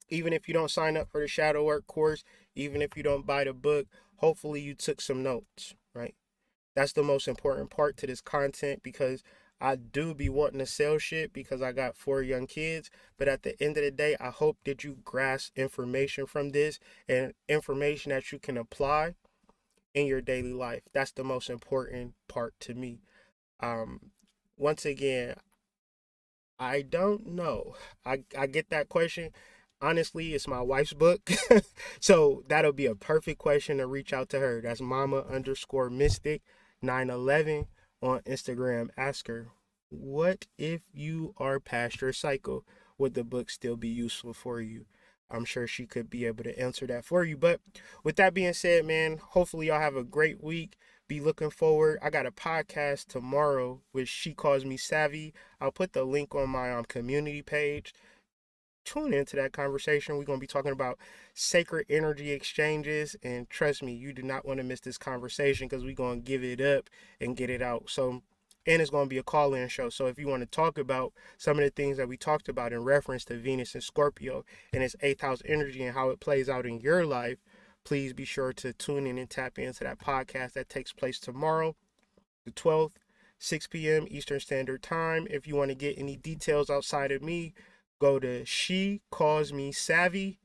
Even if you don't sign up for the shadow work course, even if you don't buy the book, hopefully you took some notes, right? That's the most important part to this content, because I do be wanting to sell shit because I got 4 young kids. But at the end of the day, I hope that you grasp information from this and information that you can apply in your daily life. That's the most important part to me. Once again, I don't know. I get that question. Honestly, it's my wife's book. So that'll be a perfect question to reach out to her. That's mama_mystic911 on Instagram. Ask her, what if you are past your cycle? Would the book still be useful for you? I'm sure she could be able to answer that for you. But with that being said, man, hopefully y'all have a great week. Be looking forward. I got a podcast tomorrow, which She Calls Me Savvy. I'll put the link on my community page. Tune into that conversation. We're going to be talking about sacred energy exchanges, and trust me, you do not want to miss this conversation because we're going to give it up and get it out. So, and it's going to be a call-in show. So if you want to talk about some of the things that we talked about in reference to Venus and Scorpio and its 8th house energy and how it plays out in your life, please be sure to tune in and tap into that podcast that takes place tomorrow, the 12th, 6 p.m. Eastern Standard Time. If you want to get any details outside of me, go to She Calls Me Savvy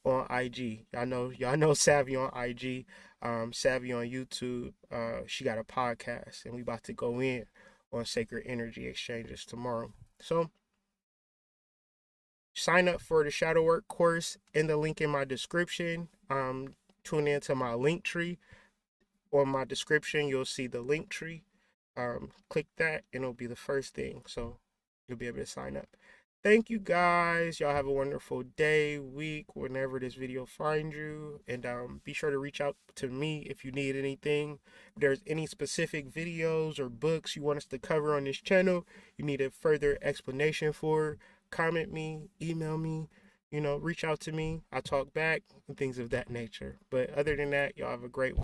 on IG. Y'all know Savvy on IG, Savvy on YouTube. She got a podcast, and we about to go in on sacred energy exchanges tomorrow. So sign up for the shadow work course in the link in my description. Tune into my link tree. On my description, you'll see the link tree. Click that, and it'll be the first thing. So you'll be able to sign up. thank you guys. Y'all have a wonderful day, week, whenever this video finds you. And be sure to reach out to me if you need anything. If there's any specific videos or books you want us to cover on this channel, you need a further explanation for, comment me, email me, reach out to me. I talk back and things of that nature. But other than that, y'all have a great one.